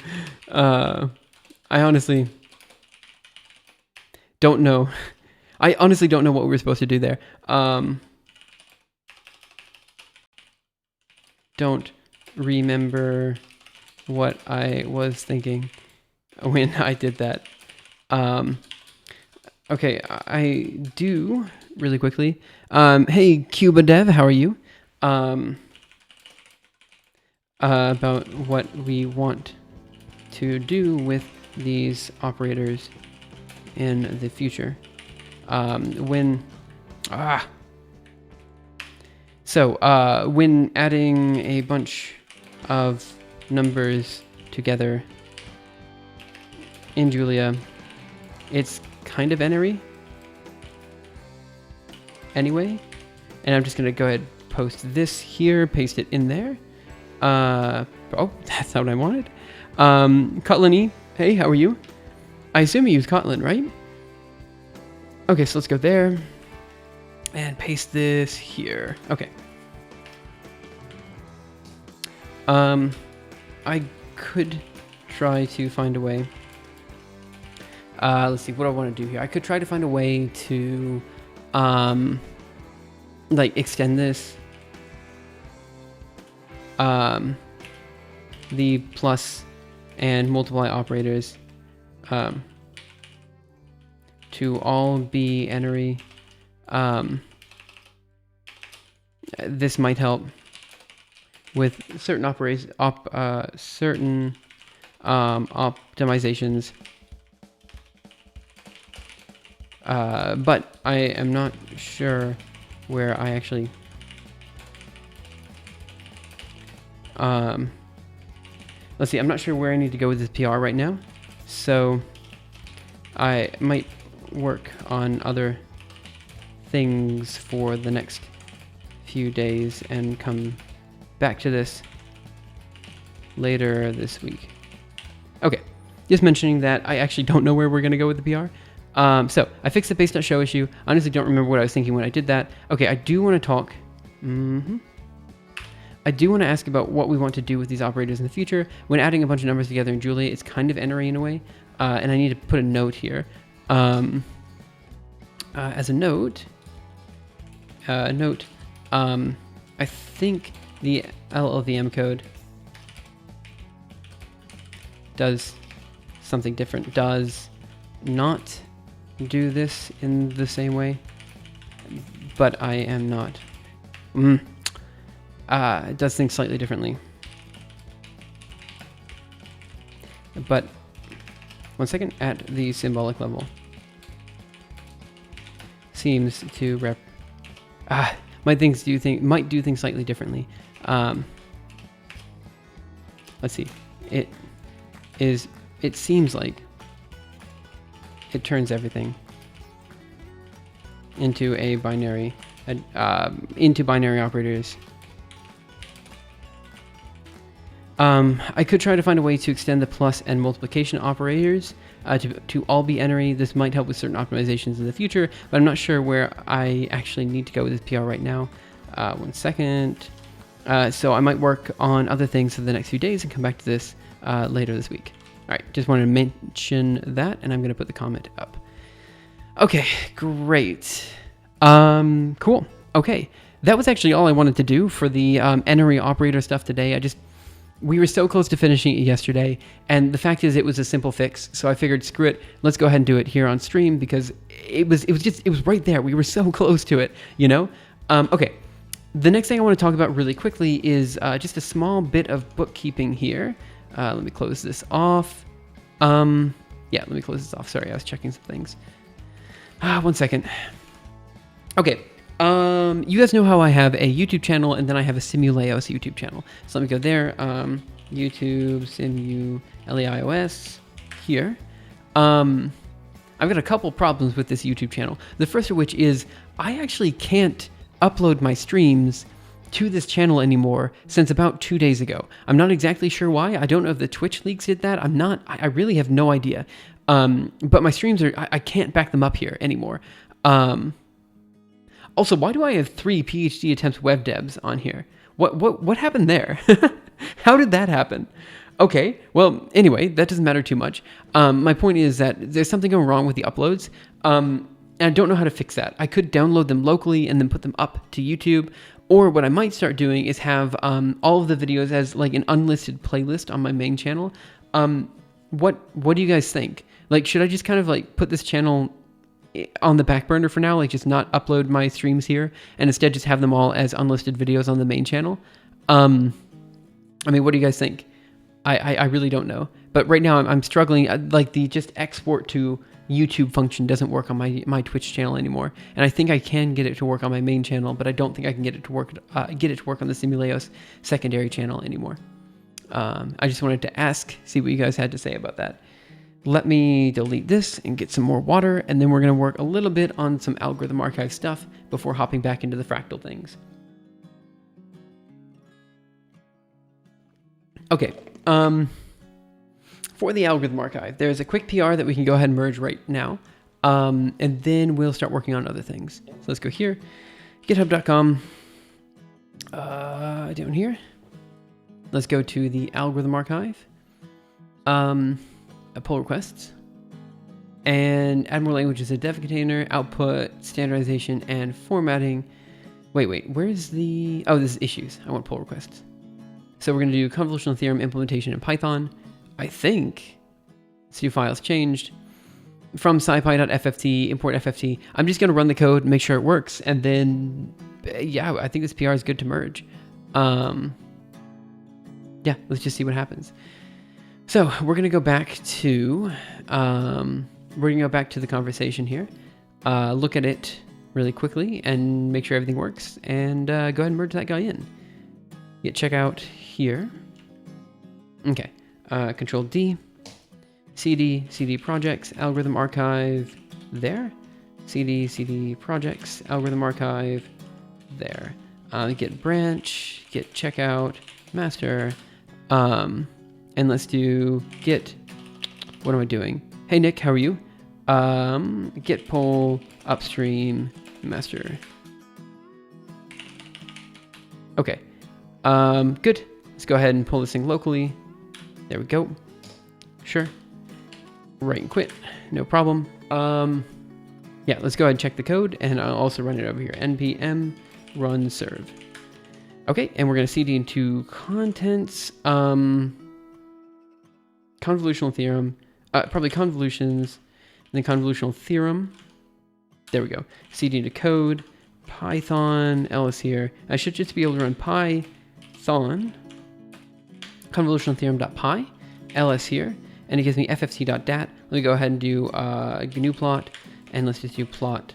S1: I honestly don't know. I honestly don't know what we were supposed to do there. Don't remember what I was thinking when I did that. Okay, I do really quickly. Hey, Cuba Dev, how are you? about what we want to do with these operators in the future. When adding a bunch of numbers together in Julia, it's kind of n-ary anyway. And I'm just going to go ahead and post this here, paste it in there. Oh, that's not what I wanted. Kotlin E, hey, how are you? I assume you use Kotlin, right? Okay, so let's go there and paste this here. Okay. I could try to find a way. Let's see what I want to do here. I could try to find a way to, like extend this, the plus and multiply operators, to all be n-ary. This might help with certain optimizations. But I am not sure where I actually let's see, I'm not sure where I need to go with this PR right now, so I might work on other things for the next few days and come back to this later this week. Okay, just mentioning that I actually don't know where we're going to go with the PR. So I fixed the base.show issue. Honestly, don't remember what I was thinking when I did that. Okay, I do want to talk. I do want to ask about what we want to do with these operators in the future. When adding a bunch of numbers together in Julia, it's kind of n-ary in a way. And I need to put a note here. As a note, I think the LLVM code does something different. Does not do this in the same way, but I am not. It does things slightly differently. But one second, at the symbolic level seems to might do things slightly differently. Let's see. It seems like it turns everything into a binary, into binary operators. I could try to find a way to extend the plus and multiplication operators to all be n-ary. This might help with certain optimizations in the future, but I'm not sure where I actually need to go with this PR right now. One second. So I might work on other things for the next few days and come back to this later this week. All right, just wanted to mention that, and I'm going to put the comment up. Okay, great. Cool. Okay, that was actually all I wanted to do for the n-ary operator stuff today. We were so close to finishing it yesterday, and the fact is it was a simple fix, so I figured, screw it, let's go ahead and do it here on stream, because it was right there. We were so close to it, you know? Okay, the next thing I want to talk about really quickly is just a small bit of bookkeeping here. Let me close this off. Yeah, let me close this off. Sorry, I was checking some things. One second. Okay. You guys know how I have a YouTube channel, and then I have a Simuleos YouTube channel. So let me go there. YouTube Simuleos here. I've got a couple problems with this YouTube channel. The first of which is I actually can't upload my streams to this channel anymore since about 2 days ago. I'm not exactly sure why. I don't know if the Twitch leaks did that. I really have no idea. But my streams I can't back them up here anymore. Also, why do I have 3 PhD attempts web devs on here? What happened there? How did that happen? Okay, well, anyway, that doesn't matter too much. My point is that there's something going wrong with the uploads, and I don't know how to fix that. I could download them locally and then put them up to YouTube, or what I might start doing is have all of the videos as like an unlisted playlist on my main channel. What do you guys think? Like, should I just kind of like put this channel on the back burner for now, like just not upload my streams here and instead just have them all as unlisted videos on the main channel. I mean, what do you guys think? I really don't know. But right now I'm struggling. Like the just export to YouTube function doesn't work on my Twitch channel anymore. And I think I can get it to work on my main channel, but I don't think I can get it to work on the Simuleos secondary channel anymore. I just wanted to see what you guys had to say about that. Let me delete this and get some more water, and then we're going to work a little bit on some algorithm archive stuff before hopping back into the fractal things. Okay, for the algorithm archive, there's a quick PR that we can go ahead and merge right now, and then we'll start working on other things. So let's go here, github.com, down here. Let's go to the algorithm archive, pull requests, and add more languages, a dev container, output, standardization, and formatting. Wait, where's the, oh, this is issues. I want pull requests. So we're going to do convolutional theorem implementation in Python. I think, let's do files changed. From scipy.fft, import fft. I'm just going to run the code, make sure it works, and then, yeah, I think this PR is good to merge. Yeah, let's just see what happens. So we're going to go back to, the conversation here, look at it really quickly and make sure everything works, and go ahead and merge that guy in. Git checkout here. Okay, Control D, CD projects, algorithm archive there, CD projects, algorithm archive there. Git branch, git checkout, master, and let's do git, what am I doing? Hey Nick, how are you? Git pull upstream master. Okay, good. Let's go ahead and pull this thing locally. There we go. Sure. Write and quit, no problem. Yeah, let's go ahead and check the code, and I'll also run it over here. npm run serve. Okay, and we're going to cd into contents, convolutional theorem, probably convolutions, and then convolutional theorem. There we go. cd into code, Python, ls here. I should just be able to run Python, convolutional theorem.py, ls here, and it gives me fft.dat. Let me go ahead and do GNU plot, and let's just do plot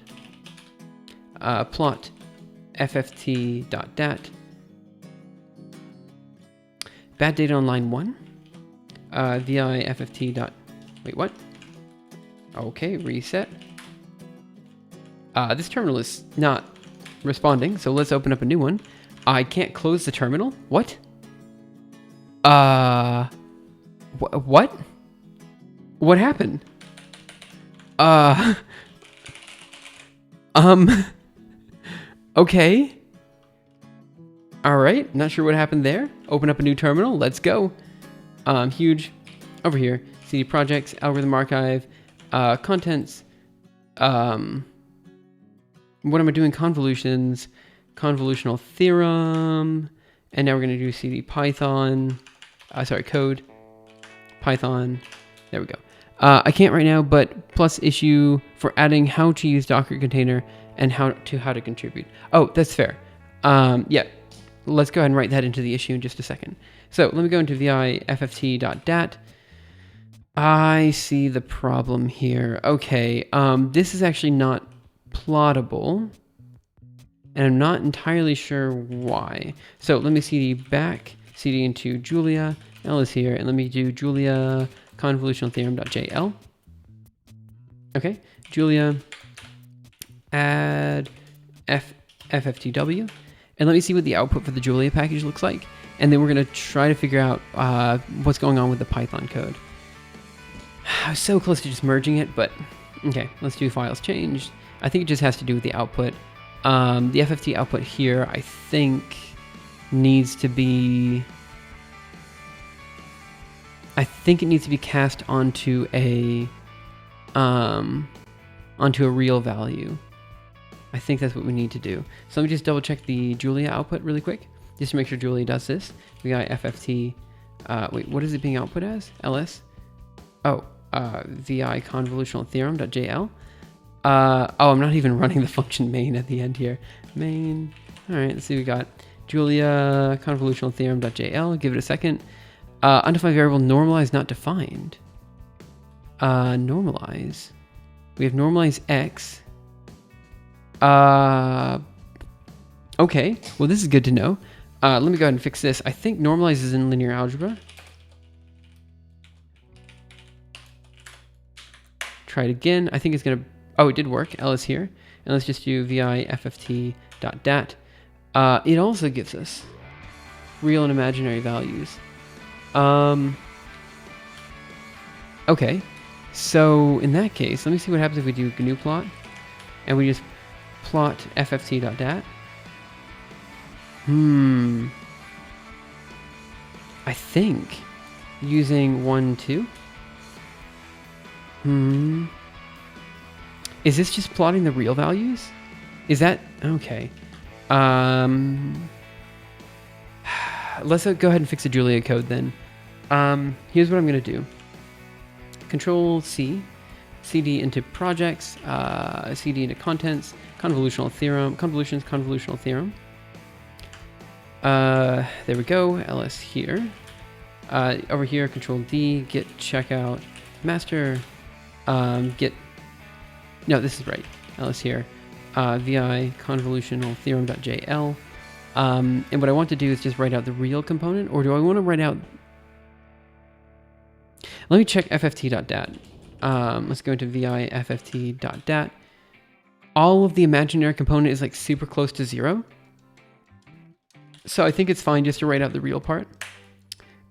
S1: fft.dat. Bad data on line 1. vi fft. Wait, what? Okay, reset. This terminal is not responding, so let's open up a new one. I can't close the terminal? What? What? What happened? Okay. All right, not sure what happened there. Open up a new terminal, let's go. Huge, over here, CD projects, algorithm archive, contents, what am I doing? Convolutions, convolutional theorem, and now we're gonna do CD Python, code, Python, there we go. I can't right now, but plus issue for adding how to use Docker container and how to contribute. Oh, that's fair. Yeah, let's go ahead and write that into the issue in just a second. So let me go into vi fft.dat. I see the problem here. Okay, this is actually not plottable, and I'm not entirely sure why. So let me cd back, cd into Julia, L is here, and let me do Julia convolutional theorem.jl. Okay, Julia, add fftw, and let me see what the output for the Julia package looks like, and then we're going to try to figure out what's going on with the Python code. I was so close to just merging it, but okay, let's do files changed. I think it just has to do with the output. The FFT output here, I think, needs to be... I think it needs to be cast onto a real value. I think that's what we need to do. So let me just double check the Julia output really quick, just to make sure Julia does this. We got FFT, wait, what is it being output as? LS? Oh, vi convolutional theorem.jl. Oh, I'm not even running the function main at the end here. Main. All right, let's see. We got Julia convolutional theorem.jl. Give it a second. Undefined variable normalize not defined. Normalize. We have normalize x. Okay. Well, this is good to know. Let me go ahead and fix this. I think normalize is in linear algebra. Try it again. I think it's gonna. Oh, it did work. L is here, and let's just do vi fft.dat. It also gives us real and imaginary values. Okay, so in that case, let me see what happens if we do GNU plot, and we just plot fft.dat. I think using 1, 2. Is this just plotting the real values? Is that okay? Let's go ahead and fix the Julia code then. Here's what I'm gonna do. Control C, CD into projects, CD into contents, convolutional theorem, convolutional theorem. There we go. LS here. Over here, Control D, git checkout master. Git. No, this is right. LS here. Vi convolutional theorem.jl. And what I want to do is just write out the real component, or do I want to write out? Let me check fft.dat. Let's go into vi fft.dat. All of the imaginary component is like super close to 0. So I think it's fine just to write out the real part.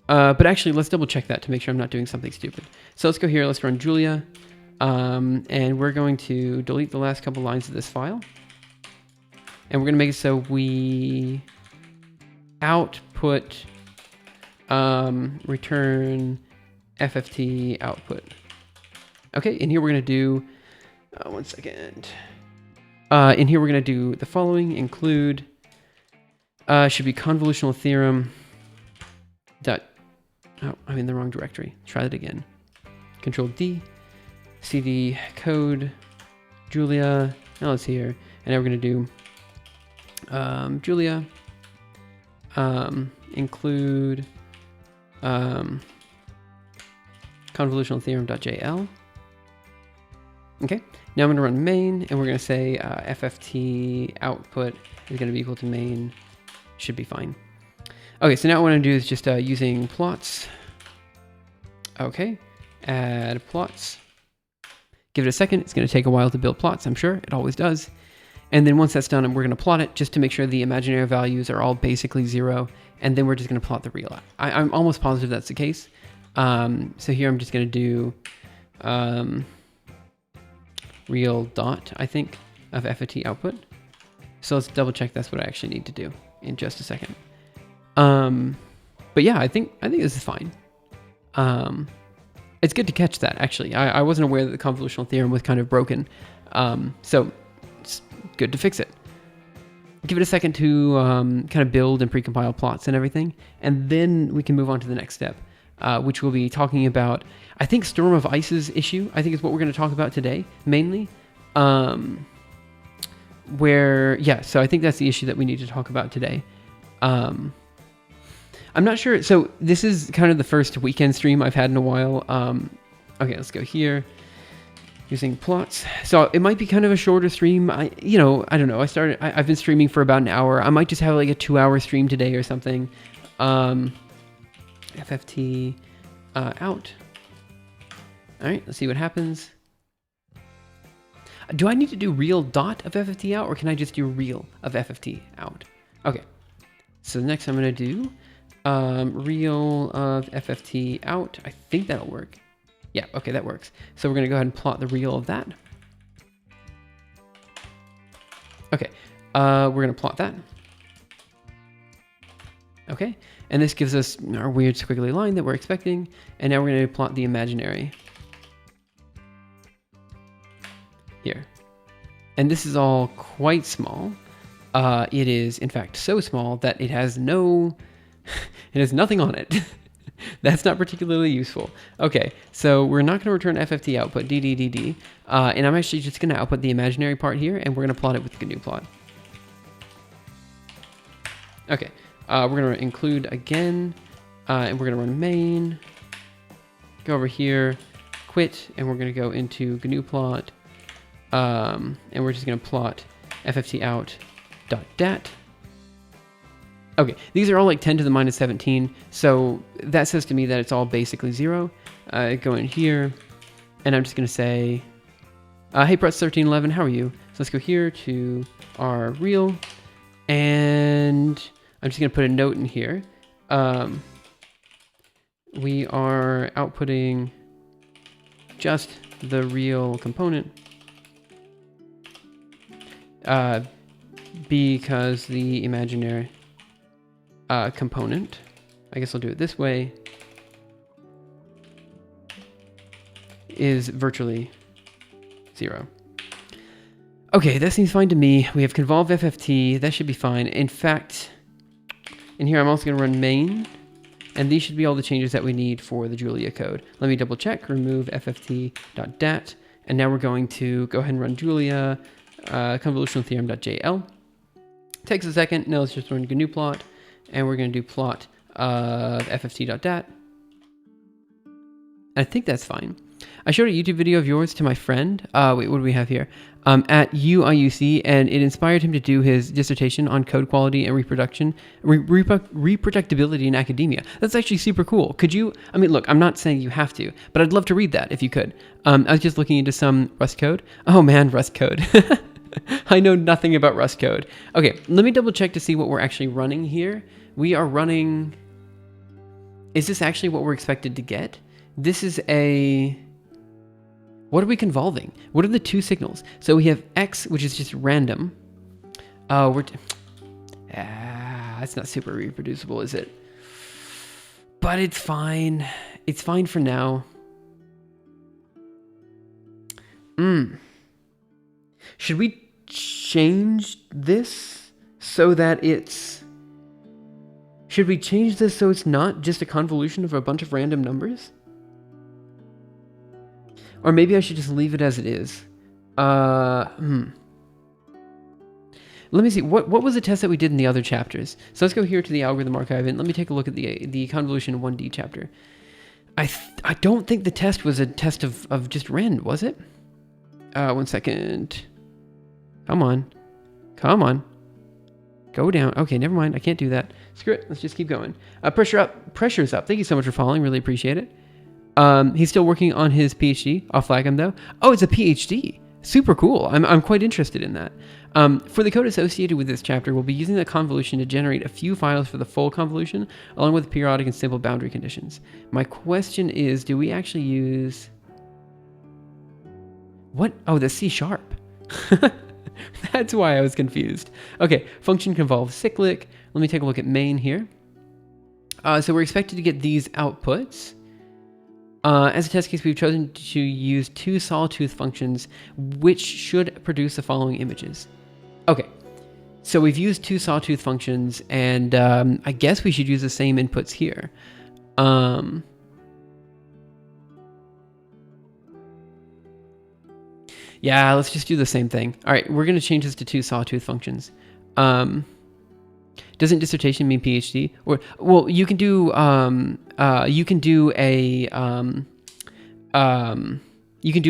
S1: But actually, let's double check that to make sure I'm not doing something stupid. So let's go here, let's run Julia. And we're going to delete the last couple lines of this file. And we're going to make it so we output return FFT output. Okay, in here we're going to do, one second. In here we're going to do the following, include, should be convolutional theorem dot, oh, I'm in the wrong directory. Try that again. Control D, CD code, Julia, now it's here. And now we're going to do Julia, include convolutional theorem.jl. Okay, now I'm going to run main, and we're going to say FFT output is going to be equal to main. Should be fine. Okay, so now what I want to do is just using plots. Okay, add plots. Give it a second. It's going to take a while to build plots, I'm sure. It always does. And then once that's done, we're going to plot it just to make sure the imaginary values are all basically 0. And then we're just going to plot the real. I'm almost positive that's the case. So here I'm just going to do real dot, I think, of FFT output. So let's double check that's what I actually need to do in just a second. But yeah, I think this is fine. It's good to catch that, actually. I wasn't aware that the convolutional theorem was kind of broken. So it's good to fix it. Give it a second to kind of build and precompile plots and everything. And then we can move on to the next step, which will be talking about, I think, Storm of Ice's issue. I think is what we're going to talk about today, mainly. So I think that's the issue that we need to talk about today. I'm not sure. So this is kind of the first weekend stream I've had in a while. Okay, let's go here. Using plots. So it might be kind of a shorter stream. I don't know. I've been streaming for about an hour. I might just have like a 2-hour stream today or something. FFT out. All right, let's see what happens. Do I need to do real dot of FFT out, or can I just do real of FFT out? Okay. So next I'm going to do real of FFT out. I think that'll work. Yeah, okay, that works. So we're going to go ahead and plot the real of that. Okay, we're going to plot that. Okay, and this gives us our weird squiggly line that we're expecting. And now we're going to plot the imaginary. Here. And this is all quite small. It is, in fact, so small that it has no... it has nothing on it. That's not particularly useful. Okay, so we're not going to return FFT output, DDDD, and I'm actually just going to output the imaginary part here, and we're going to plot it with the GNU plot. Okay, we're going to include again, and we're going to run main, go over here, quit, and we're going to go into GNU plot, and we're just going to plot FFT out.dat. Okay, these are all like 10 to the minus 17, so that says to me that it's all basically 0. Go in here, and I'm just going to say, hey, Press1311, how are you? So let's go here to our real, and I'm just going to put a note in here. We are outputting just the real component because the imaginary component, I guess I'll do it this way, is virtually 0. Okay, that seems fine to me. We have convolve FFT. That should be fine. In fact, in here I'm also going to run main, and these should be all the changes that we need for the Julia code. Let me double check, remove FFT.dat, and now we're going to go ahead and run Julia convolutional theorem.jl. Takes a second. Now let's just run GNU plot. And we're going to do plot of fft.dat. I think that's fine. I showed a YouTube video of yours to my friend. Wait, what do we have here? At UIUC, and it inspired him to do his dissertation on code quality and reproducibility in academia. That's actually super cool. Could you, I mean, look, I'm not saying you have to, but I'd love to read that if you could. I was just looking into some Rust code. Oh man, Rust code. I know nothing about Rust code. Okay, let me double check to see what we're actually running here. We are running... Is this actually what we're expected to get? This is a... What are we convolving? What are the two signals? So we have X, which is just random. That's not super reproducible, is it? But it's fine. It's fine for now. Should we change this so that it's... Should we change this so it's not just a convolution of a bunch of random numbers? Or maybe I should just leave it as it is. Let me see. What was the test that we did in the other chapters? So let's go here to the algorithm archive and let me take a look at the convolution 1D chapter. I don't think the test was a test of just rand, was it? 1 second. Come on. Go down. Okay, never mind. I can't do that. Screw it. Let's just keep going. Pressure up. Pressure's up. Thank you so much for following. Really appreciate it. He's still working on his PhD. I'll flag him though. Oh, it's a PhD. Super cool. I'm quite interested in that. For the code associated with this chapter, we'll be using the convolution to generate a few files for the full convolution, along with periodic and simple boundary conditions. My question is, do we actually use... What? Oh, the C#. That's why I was confused. Okay, function convolve cyclic. Let me take a look at main here. So we're expected to get these outputs. As a test case, we've chosen to use two sawtooth functions, which should produce the following images. Okay, so we've used two sawtooth functions, and I guess we should use the same inputs here. Yeah, let's just do the same thing. All right, we're going to change this to two sawtooth functions. Doesn't dissertation mean PhD? Or well, you can do a you can do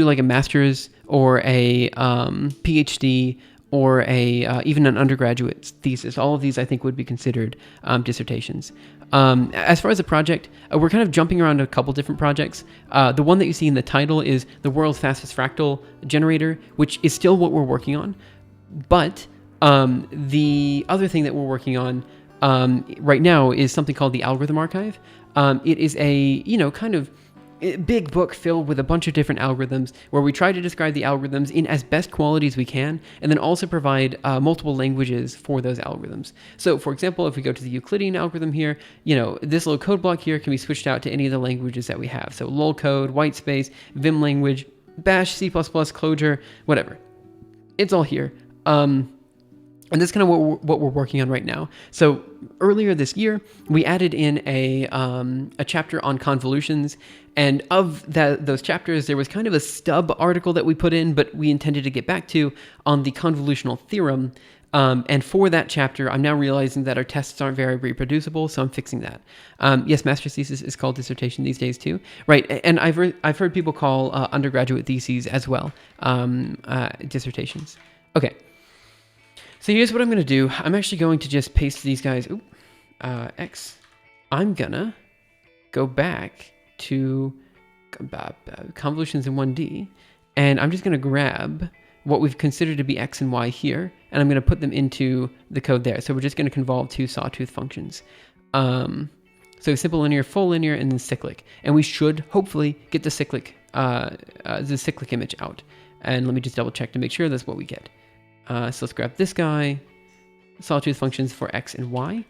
S1: like a master's or a PhD or a even an undergraduate thesis. All of these I think would be considered dissertations. As far as the project, we're kind of jumping around a couple different projects. The one that you see in the title is the world's fastest fractal generator, which is still what we're working on. But the other thing that we're working on right now is something called the Algorithm Archive. It is a, kind of big book filled with a bunch of different algorithms where we try to describe the algorithms in as best quality as we can, and then also provide multiple languages for those algorithms. So for example, if we go to the Euclidean algorithm here, this little code block here can be switched out to any of the languages that we have. So lol code, whitespace, Vim language, Bash, C++, Clojure, whatever. It's all here. And that's kind of what we're working on right now. So earlier this year, we added in a chapter on convolutions. And of those chapters, there was kind of a stub article that we put in, but we intended to get back to on the convolutional theorem. And for that chapter, I'm now realizing that our tests aren't very reproducible, so I'm fixing that. Yes, master's thesis is called dissertation these days too, right? And I've heard people call undergraduate theses as well dissertations. Okay. So here's what I'm going to do. I'm actually going to just paste these guys. X. I'm going to go back to convolutions in 1D, and I'm just going to grab what we've considered to be X and Y here, and I'm going to put them into the code there. So we're just going to convolve two sawtooth functions. So simple linear, full linear, and then cyclic. And we should hopefully get the cyclic image out. And let me just double check to make sure that's what we get. So let's grab this guy, sawtooth functions for X and Y.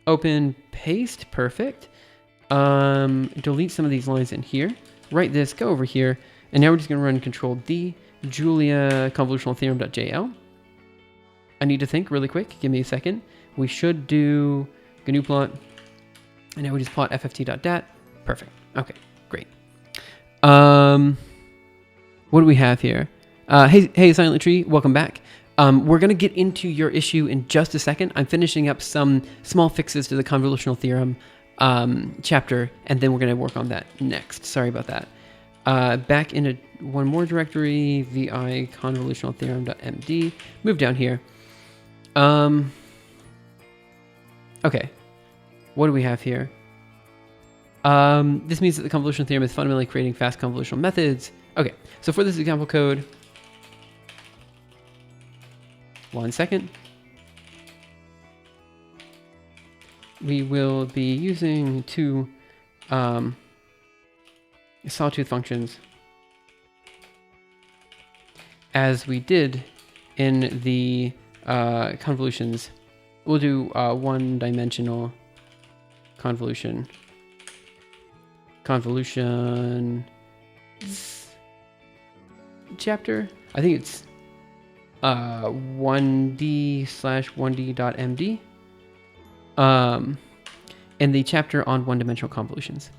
S1: Open, paste, perfect. Delete some of these lines in here. Write this, go over here. And now we're just going to run Control D, Julia convolutional theorem.jl. I need to think really quick. Give me a second. We should do GNU plot. And now we just plot fft.dat. Perfect. Okay, great. What do we have here? Hey, Silent Tree, welcome back. We're going to get into your issue in just a second. I'm finishing up some small fixes to the convolutional theorem chapter, and then we're going to work on that next. Sorry about that. Back into one more directory, vi convolutional theorem.md. Move down here. Okay. What do we have here? This means that the convolutional theorem is fundamentally creating fast convolutional methods. Okay, so for this example code, 1 second. We will be using two sawtooth functions as we did in the convolutions. We'll do one-dimensional convolution chapter. I think it's 1D/1D.md, and the chapter on one-dimensional convolutions.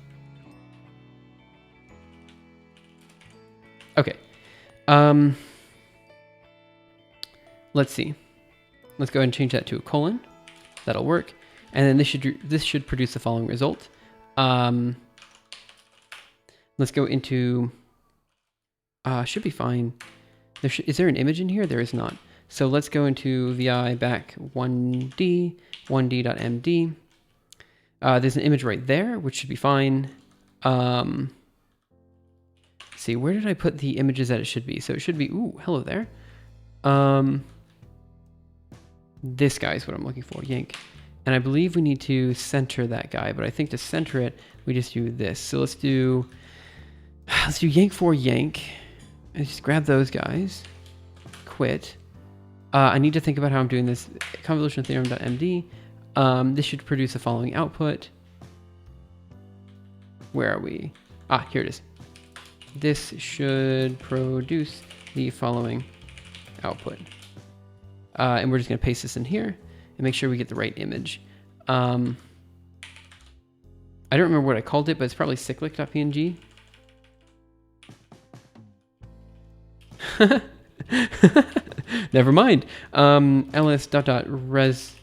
S1: Okay. Let's see. Let's go ahead and change that to a colon. That'll work. And then this should produce the following result. Let's go into. Should be fine. Is there an image in here? There is not. So let's go into vi back 1D, 1D.md. There's an image right there, which should be fine. Let's see, where did I put the images that it should be? So it should be, ooh, hello there. This guy is what I'm looking for, yank. And I believe we need to center that guy, but I think to center it, we just do this. So let's do yank for yank. And just grab those guys. Quit. I need to think about how I'm doing this. Convolutional theorem.md. This should produce the following output. Where are we? Here it is. This should produce the following output. And we're just going to paste this in here and make sure we get the right image. I don't remember what I called it, but it's probably cyclic.png. Never mind. ls.res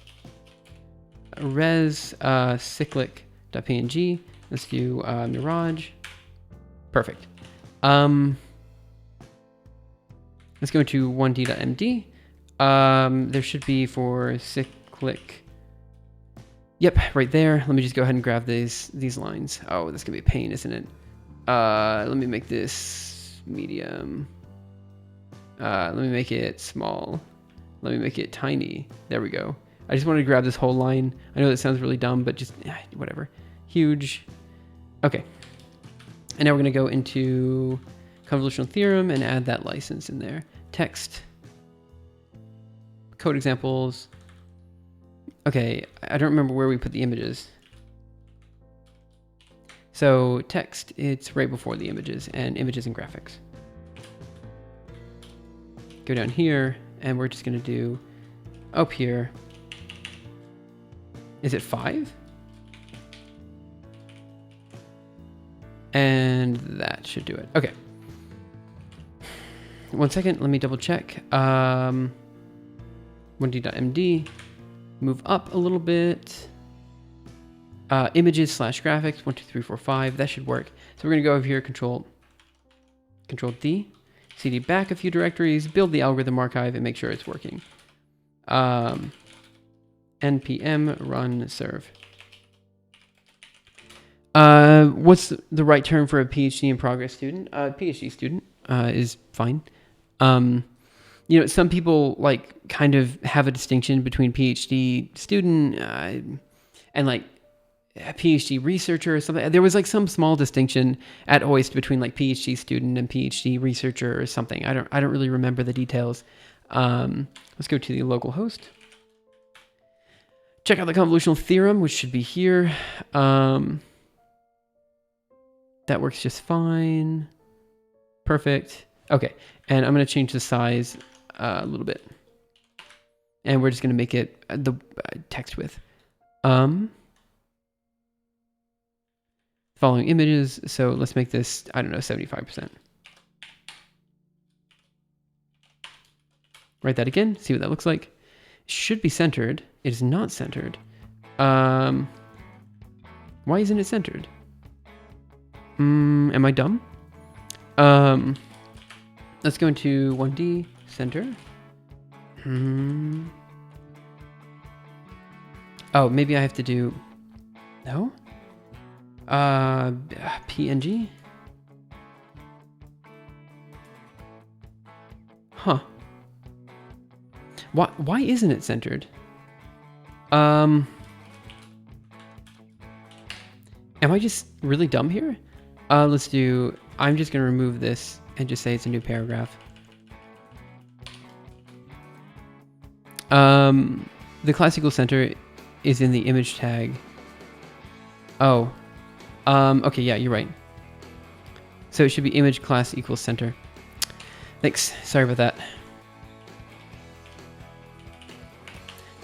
S1: cyclic.png. Let's do Mirage. Perfect. Let's go to 1d.md. There should be for cyclic. Yep, right there. Let me just go ahead and grab these lines. Oh, this can be a pain, isn't it? Let me make this medium. Let me make it small. Let me make it tiny. There we go. I just wanted to grab this whole line. I know that sounds really dumb, but just whatever. Huge. Okay. And now we're going to go into convolutional theorem and add that license in there. Text. Code examples. Okay, I don't remember where we put the images. So text, it's right before the images, and images and graphics. Go down here, and we're just going to do up here. Is it 5? And that should do it. Okay. 1 second, let me double check. 1d.md, move up a little bit. Images / graphics, 1, 2, 3, 4, 5. That should work. So we're gonna go over here, Control D, cd back a few directories, build the algorithm archive, and make sure it's working. npm run serve. What's the right term for a PhD in progress student? PhD student is fine. You know, some people like kind of have a distinction between PhD student and like a PhD researcher or something. There was like some small distinction at OIST between like PhD student and PhD researcher or something. I don't really remember the details. Let's go to the local host. Check out the convolutional theorem, which should be here. That works just fine. Perfect. Okay, and I'm going to change the size a little bit. And we're just going to make it the text width. Following images, so let's make this, I don't know, 75%. Write that again, see what that looks like. It should be centered. It is not centered. Why isn't it centered? Am I dumb? Let's go into 1D, center. Oh, maybe I have to do, no? PNG? Huh. Why isn't it centered? Am I just really dumb here? Let's do, I'm just going to remove this and just say it's a new paragraph. The class equals center is in the image tag. Oh. Okay, yeah, you're right. So it should be image class equals center. Thanks. Sorry about that.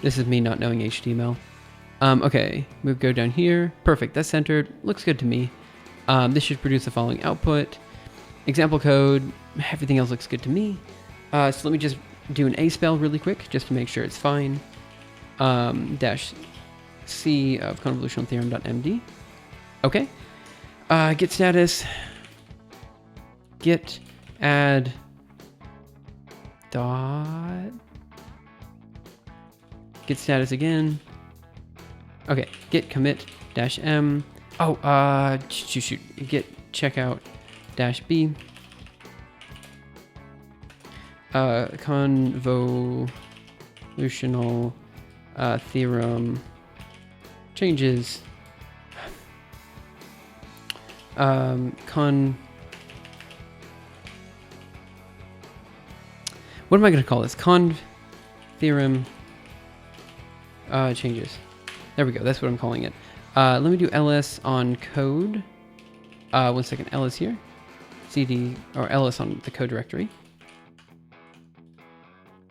S1: This is me not knowing HTML. Okay, we'll go down here. Perfect, that's centered. Looks good to me. This should produce the following output. Example code, everything else looks good to me. So let me just do an A spell really quick, just to make sure it's fine. Dash C of convolutional theorem.md. Okay. Git status. Git add dot. Git status again. Okay. Git commit dash M. Oh, shoot. Git checkout dash B. Convolutional theorem changes. What am I going to call this? Theorem changes. There we go. That's what I'm calling it. Let me do ls on code. 1 second. ls here. cd or ls on the code directory.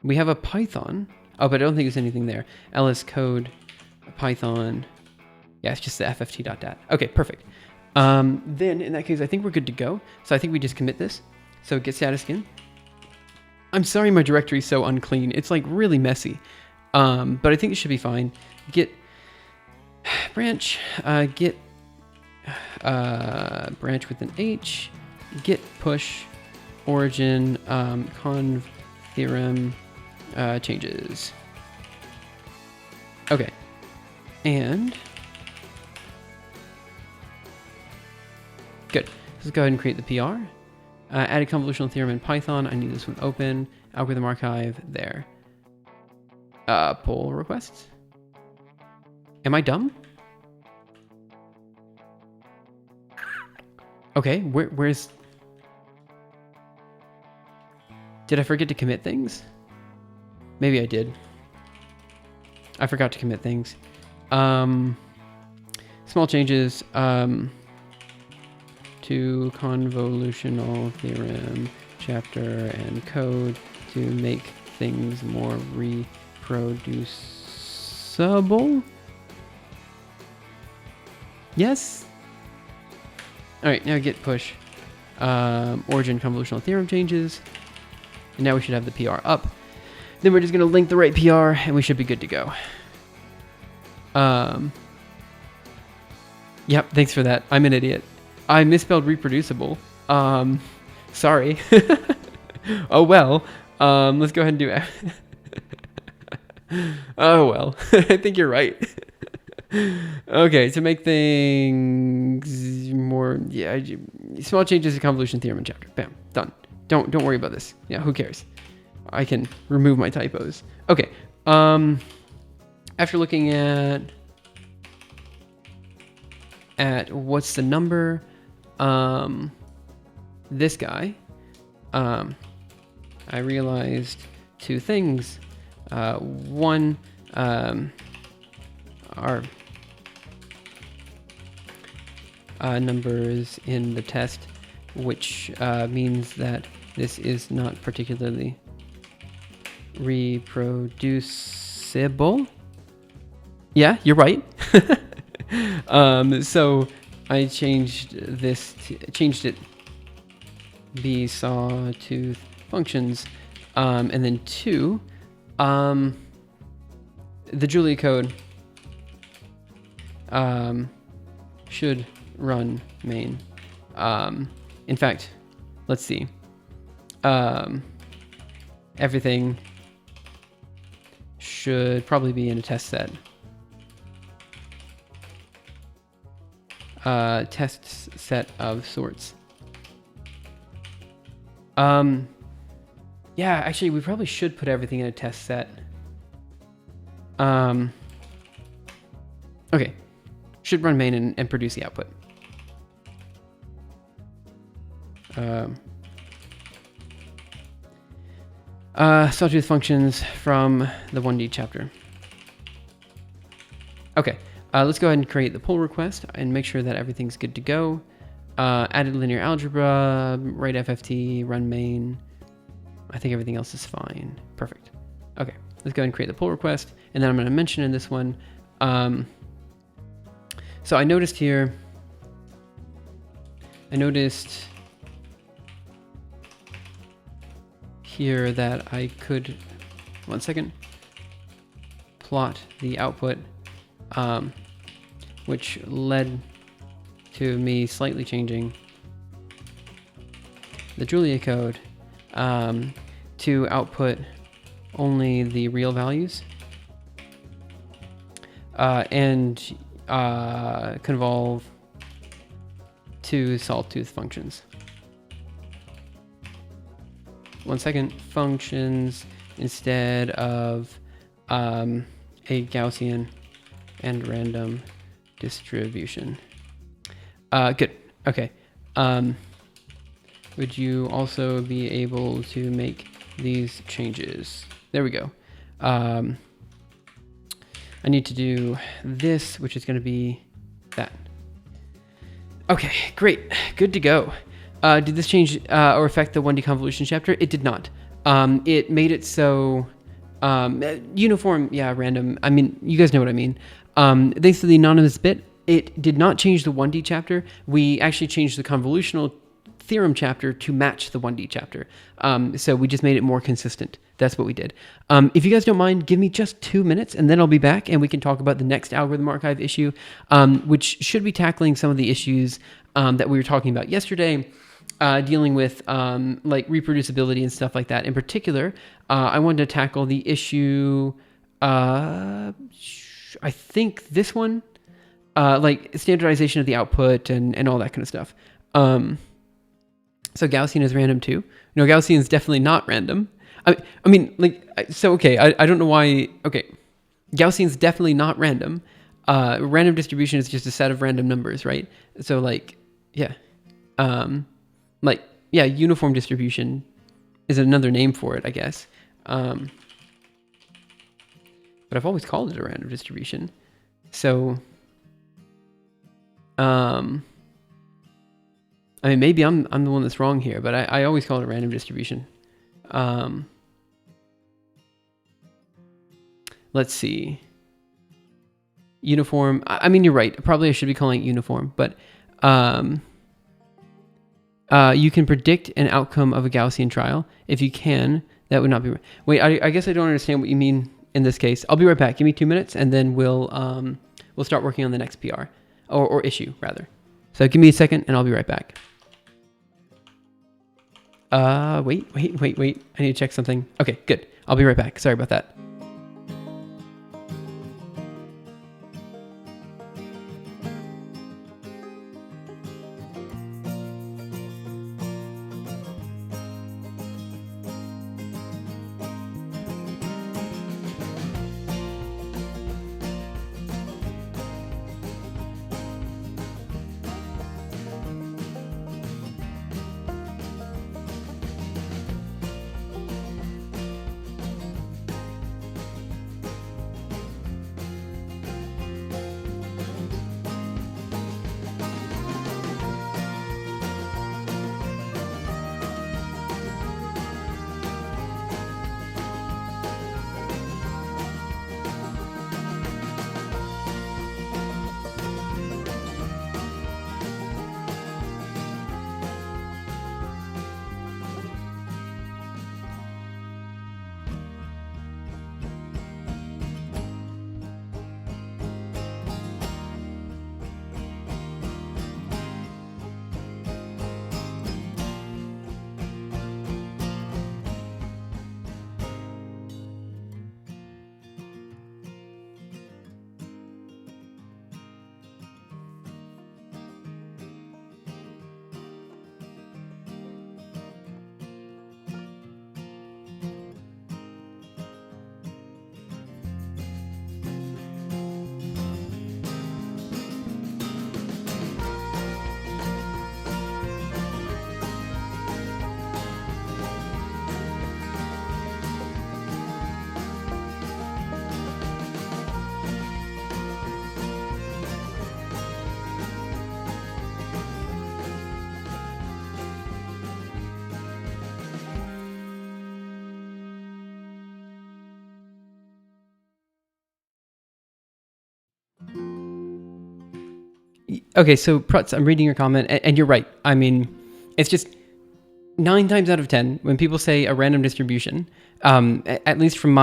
S1: We have a Python. Oh, but I don't think there's anything there. ls code Python. Yeah, it's just the fft.dat. Okay, perfect. Then in that case, I think we're good to go. So I think we just commit this. So git status again. I'm sorry my directory is so unclean. It's like really messy. But I think it should be fine. Git branch, git branch with an H, git push origin conv theorem changes. Okay. And good. Let's go ahead and create the PR. Added convolutional theorem in Python. I need this one open. Algorithm archive there. Pull requests. Am I dumb? Okay, where's... Did I forget to commit things? Maybe I did. I forgot to commit things. Small changes to convolutional theorem chapter and code to make things more reproducible. Yes. All right, now git push origin convolutional theorem changes, and now we should have the PR up. Then we're just gonna link the right PR, and we should be good to go. Yep, thanks for that. I'm an idiot. I misspelled reproducible. Sorry. Oh well. Let's go ahead and do it. Oh well. I think you're right. Okay, to make things more, yeah, small changes to convolution theorem and chapter. Bam, done. Don't worry about this. Yeah, who cares? I can remove my typos. Okay. After looking at what's the number, this guy, I realized two things. One, our numbers in the test, which means that this is not particularly reproducible. Yeah, you're right. So I changed it be sawtooth functions, and then two, the Julia code should run main. In fact, let's see. Everything should probably be in a test set. Test set of sorts. Yeah, actually, we probably should put everything in a test set. Okay. Should run main and produce the output. Sawtooth functions from the 1D chapter. Okay, let's go ahead and create the pull request and make sure that everything's good to go. Added linear algebra, write FFT, run main. I think everything else is fine. Perfect. Okay, let's go ahead and create the pull request. And then I'm going to mention in this one, so I noticed here, that I could, one second, plot the output, which led to me slightly changing the Julia code to output only the real values and convolve to sawtooth functions. One second, functions instead of a Gaussian and random distribution. Good. Okay. Would you also be able to make these changes? There we go. I need to do this, which is going to be that. Okay, great. Good to go. Did this change or affect the 1D convolution chapter? It did not. It made it so uniform, yeah, random. I mean, you guys know what I mean. Thanks to the anonymous bit, it did not change the 1D chapter. We actually changed the convolutional theorem chapter to match the 1D chapter. So we just made it more consistent. That's what we did. If you guys don't mind, give me just 2 minutes and then I'll be back and we can talk about the next algorithm archive issue, which should be tackling some of the issues that we were talking about yesterday, dealing with like reproducibility and stuff like that. In particular, I wanted to tackle the issue, I think this one, like standardization of the output and all that kind of stuff. So Gaussian is random too. No, Gaussian is definitely not random. I mean, like, so, okay, I don't know why. Okay, Gaussian is definitely not random. Random distribution is just a set of random numbers, right? So, like, yeah. Like, yeah, uniform distribution is another name for it, I guess. But I've always called it a random distribution. So, I mean, maybe I'm the one that's wrong here, but I always call it a random distribution. let's see. Uniform. I mean, you're right. Probably I should be calling it uniform, but you can predict an outcome of a Gaussian trial. If you can, that would not be right. Wait, I guess I don't understand what you mean in this case. I'll be right back. Give me 2 minutes, and then we'll start working on the next PR or issue rather. So give me a second, and I'll be right back. Wait. I need to check something. Okay, good. I'll be right back. Sorry about that. Okay, so Prutz, I'm reading your comment, and you're right. I mean, it's just 9 times out of 10 when people say a random distribution, at least from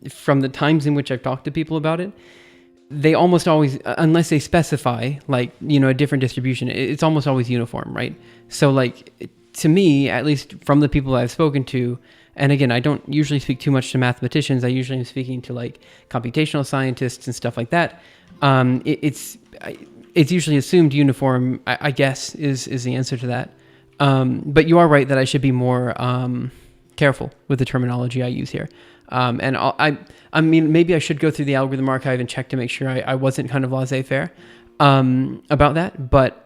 S1: from the times in which I've talked to people about it, they almost always, unless they specify a different distribution, it's almost always uniform, right? So to me, at least from the people I've spoken to, and again, I don't usually speak too much to mathematicians. I usually am speaking to computational scientists and stuff like that. It's usually assumed uniform, I guess, is the answer to that. But you are right that I should be more careful with the terminology I use here. And I mean, maybe I should go through the algorithm archive and check to make sure I wasn't kind of laissez-faire about that. But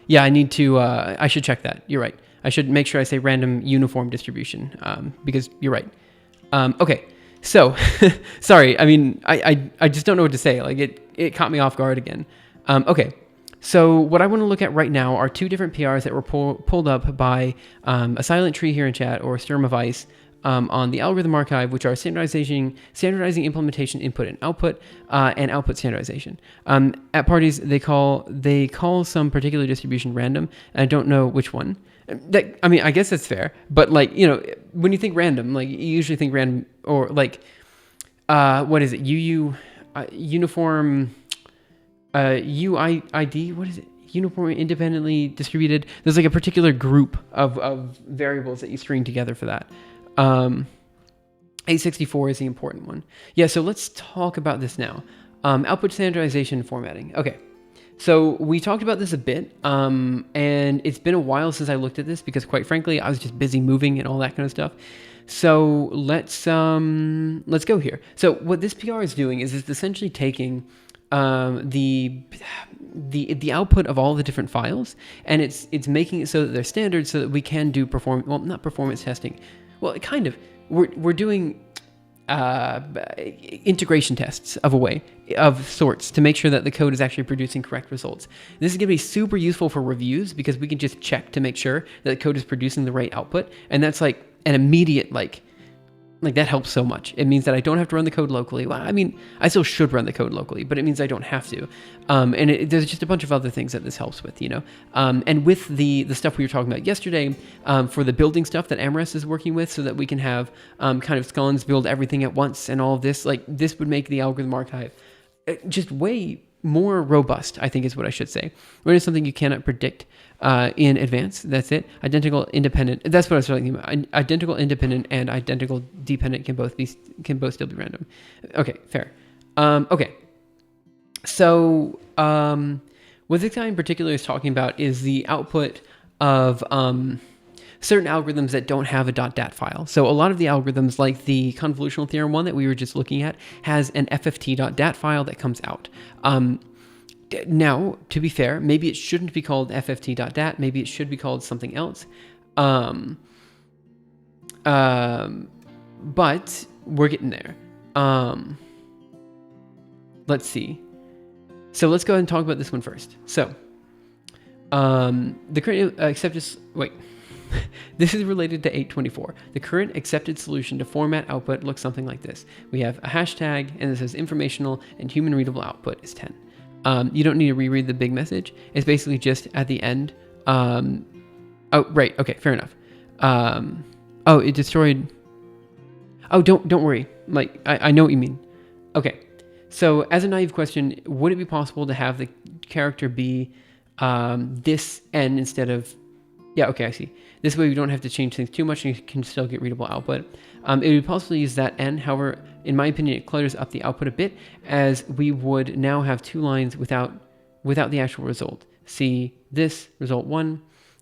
S1: yeah, I need to. I should check that. You're right. I should make sure I say random uniform distribution because you're right. Okay. So, sorry. I mean, I just don't know what to say. It caught me off guard again. Okay. So what I want to look at right now are 2 different PRs that were pulled up by a silent tree here in chat or Sturm of Ice on the algorithm archive, which are standardizing implementation input and output standardization. At parties, they call some particular distribution random, and I don't know which one. I guess that's fair, but when you think random, you usually think random or what is it? Uniform UID. What is it? Uniform independently distributed. There's a particular group of variables that you string together for that. 864 is the important one. Yeah, so let's talk about this now. Output standardization formatting. Okay. So we talked about this a bit, and it's been a while since I looked at this because, quite frankly, I was just busy moving and all that kind of stuff. So let's go here. So what this PR is doing is it's essentially taking the output of all the different files, and it's making it so that they're standard, so that we can do not performance testing. Well, kind of. We're doing integration tests of sorts to make sure that the code is actually producing correct results. This is going to be super useful for reviews because we can just check to make sure that the code is producing the right output, and that's an immediate Like, that helps so much. It means that I don't have to run the code locally. Well, I mean, I still should run the code locally, but it means I don't have to. There's just a bunch of other things that this helps with, and with the stuff we were talking about yesterday, for the building stuff that Amorous is working with, so that we can have kind of scones build everything at once and all of this, like, this would make the algorithm archive just way more robust, I think is what I should say. When it's something you cannot predict in advance, that's it. Identical, independent, that's what I was talking about. Identical, independent, and identical dependent can both still be random. Okay, fair. Okay, so what this guy in particular is talking about is the output of certain algorithms that don't have a .dat file. So a lot of the algorithms, like the convolutional theorem one that we were just looking at, has an fft.dat file that comes out. Now, to be fair, maybe it shouldn't be called fft.dat. Maybe it should be called something else. But we're getting there. Let's see. So let's go ahead and talk about this one first. So the current accepted... Wait. This is related to 824. The current accepted solution to format output looks something like this. We have a hashtag, and it says informational and human readable output is 10. You don't need to reread the big message. It's basically just at the end. Oh, right. Okay, fair enough. Oh, it destroyed. Oh, don't worry. Like, I know what you mean. Okay. So as a naive question, would it be possible to have the character be this n instead of... Yeah, okay, I see. This way we don't have to change things too much and you can still get readable output. It would be possible to use that n. However, in my opinion, it clutters up the output a bit, as we would now have two lines without the actual result. See this result 1,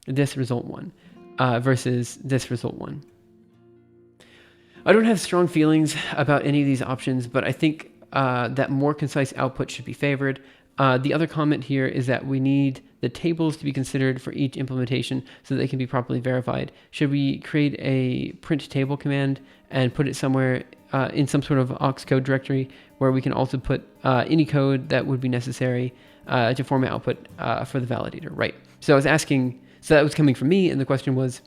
S1: this result 1, versus this result 1. I don't have strong feelings about any of these options, but I think that more concise output should be favored. The other comment here is that we need the tables to be considered for each implementation so that they can be properly verified. Should we create a print table command and put it somewhere in some sort of aux code directory where we can also put any code that would be necessary to format output for the validator, right? So I was asking, so that was coming from me, and the question was,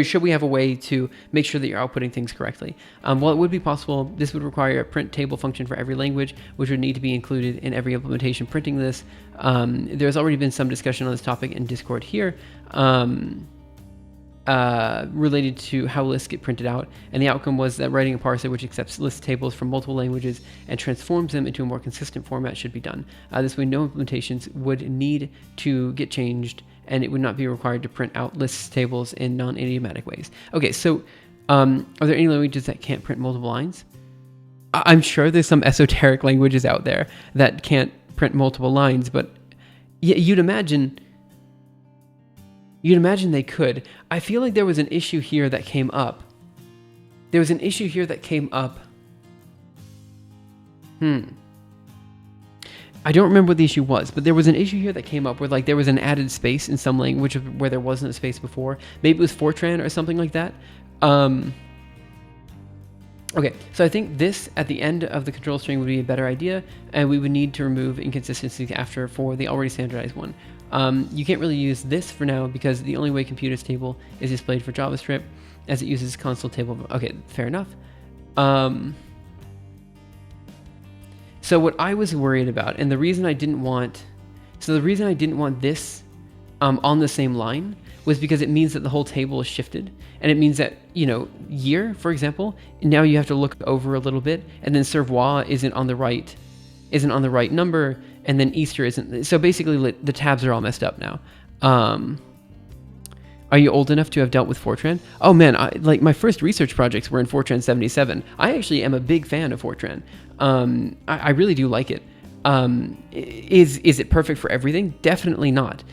S1: should we have a way to make sure that you're outputting things correctly? Well, it would be possible. This would require a print table function for every language, which would need to be included in every implementation printing this. There's already been some discussion on this topic in Discord here related to how lists get printed out. And the outcome was that writing a parser which accepts list tables from multiple languages and transforms them into a more consistent format should be done. This way, no implementations would need to get changed, and it would not be required to print out lists tables in non-idiomatic ways. Okay, so are there any languages that can't print multiple lines? I'm sure there's some esoteric languages out there that can't print multiple lines, but you'd imagine they could. I feel like there was an issue here that came up. I don't remember what the issue was, but there was an issue here that came up where, like, there was an added space in some language where there wasn't a space before. Maybe it was Fortran or something like that. Okay, so I think this at the end of the control string would be a better idea, and we would need to remove inconsistencies after for the already standardized one. You can't really use this for now because the only way computers table is displayed for JavaScript, as it uses console table. Okay, fair enough. So what I was worried about, and the reason I didn't want this on the same line was because it means that the whole table is shifted, and it means that, year, for example, now you have to look over a little bit, and then Servois isn't on the right number, and then Easter isn't. So basically, the tabs are all messed up now. Are you old enough to have dealt with Fortran? Oh man, my first research projects were in Fortran 77. I actually am a big fan of Fortran. I really do like it. Is it perfect for everything? Definitely not.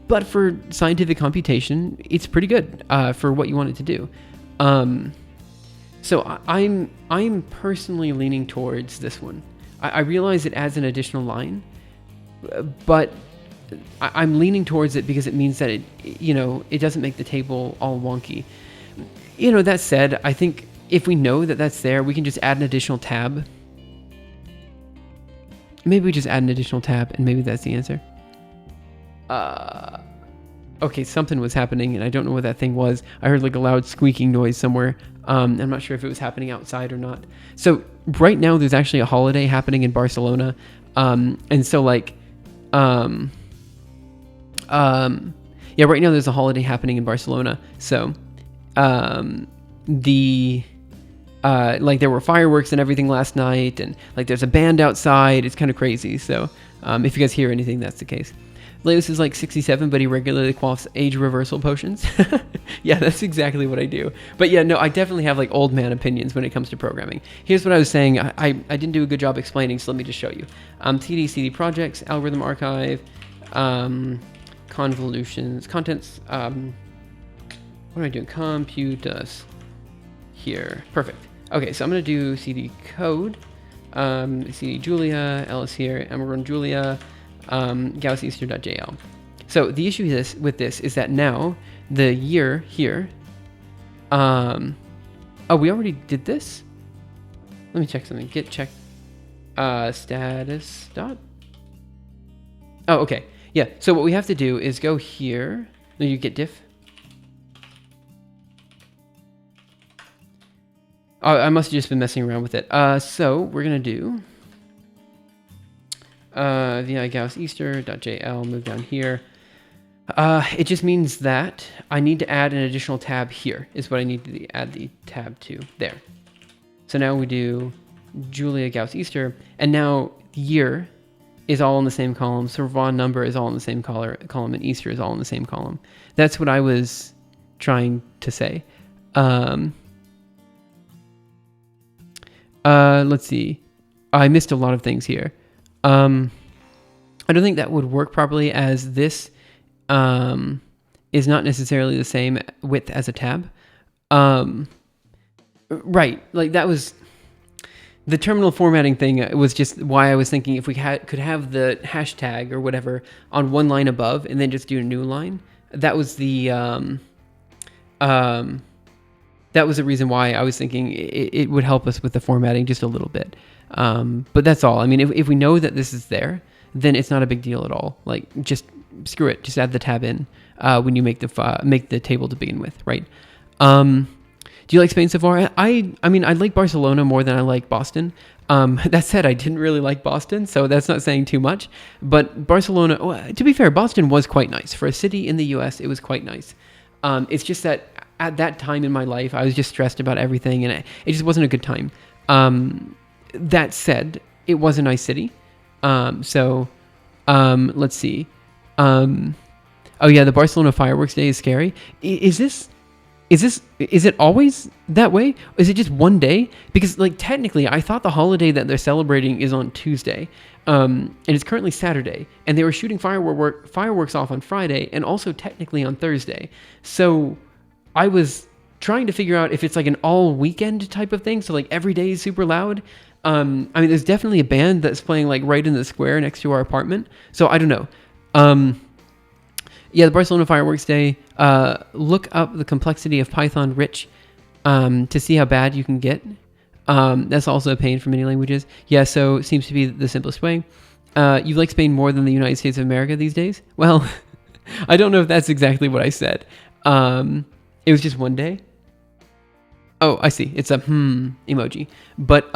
S1: But for scientific computation, it's pretty good for what you want it to do. So I'm personally leaning towards this one. I realize it adds an additional line, but I'm leaning towards it because it means that it doesn't make the table all wonky. That said, I think if we know that that's there, we can just add an additional tab. Maybe we just add an additional tab, and maybe that's the answer. okay, something was happening, and I don't know what that thing was. I heard like a loud squeaking noise somewhere. I'm not sure if it was happening outside or not. So right now, there's actually a holiday happening in Barcelona, and so like, yeah, right now there's a holiday happening in Barcelona. So, like there were fireworks and everything last night, and like there's a band outside. It's kind of crazy. So, if you guys hear anything, that's the case. Leos is like 67, but he regularly quaffs age reversal potions. Yeah, that's exactly what I do. But yeah, no, I definitely have like old man opinions when it comes to programming. Here's what I was saying. I didn't do a good job explaining, so let me just show you. TD, CD projects, algorithm archive, convolutions, contents. What am I doing? Compute us here. Perfect. Okay, so I'm going to do CD code, CD Julia, ls here, and we're on Julia. GaussEaster.jl. So the issue with this is that now the year here, oh, we already did this? Let me check something. Git check status dot. Oh, okay. Yeah. So what we have to do is go here. No, you get diff. Oh, I must have just been messing around with it. So we're gonna do vi GaussEaster.jl, move down here. It just means that I need to add an additional tab here, is what I need to add the tab to there. So now we do Julia Gauss Easter, and now year is all in the same column, so raw number is all in the same column, and Easter is all in the same column. That's what I was trying to say. Let's see. I missed a lot of things here. I don't think that would work properly, as this is not necessarily the same width as a tab. Right, like that was the terminal formatting thing. Was just why I was thinking if we could have the hashtag or whatever on one line above and then just do a new line. That was the reason why I was thinking it would help us with the formatting just a little bit. But that's all. I mean, if we know that this is there, then it's not a big deal at all. Like, just screw it. Just add the tab in when you make the table to begin with, right? Do you like Spain so far? I mean, I like Barcelona more than I like Boston. That said, I didn't really like Boston, so that's not saying too much. But Barcelona, well, to be fair, Boston was quite nice. For a city in the U.S., it was quite nice. It's just that at that time in my life, I was just stressed about everything, and it just wasn't a good time. That said, it was a nice city. Let's see. Oh yeah, the Barcelona fireworks day is scary. Is it always that way? Is it just one day? Because like technically, I thought the holiday that they're celebrating is on Tuesday, and it's currently Saturday, and they were shooting fireworks off on Friday, and also technically on Thursday. So I was trying to figure out if it's like an all weekend type of thing. So like every day is super loud. I mean, there's definitely a band that's playing like right in the square next to our apartment. So I don't know. Yeah, the Barcelona fireworks day. Look up the complexity of Python rich to see how bad you can get. That's also a pain for many languages. Yeah, so it seems to be the simplest way. You like Spain more than the United States of America these days? Well, I don't know if that's exactly what I said. It was just one day. Oh, I see. It's a emoji. But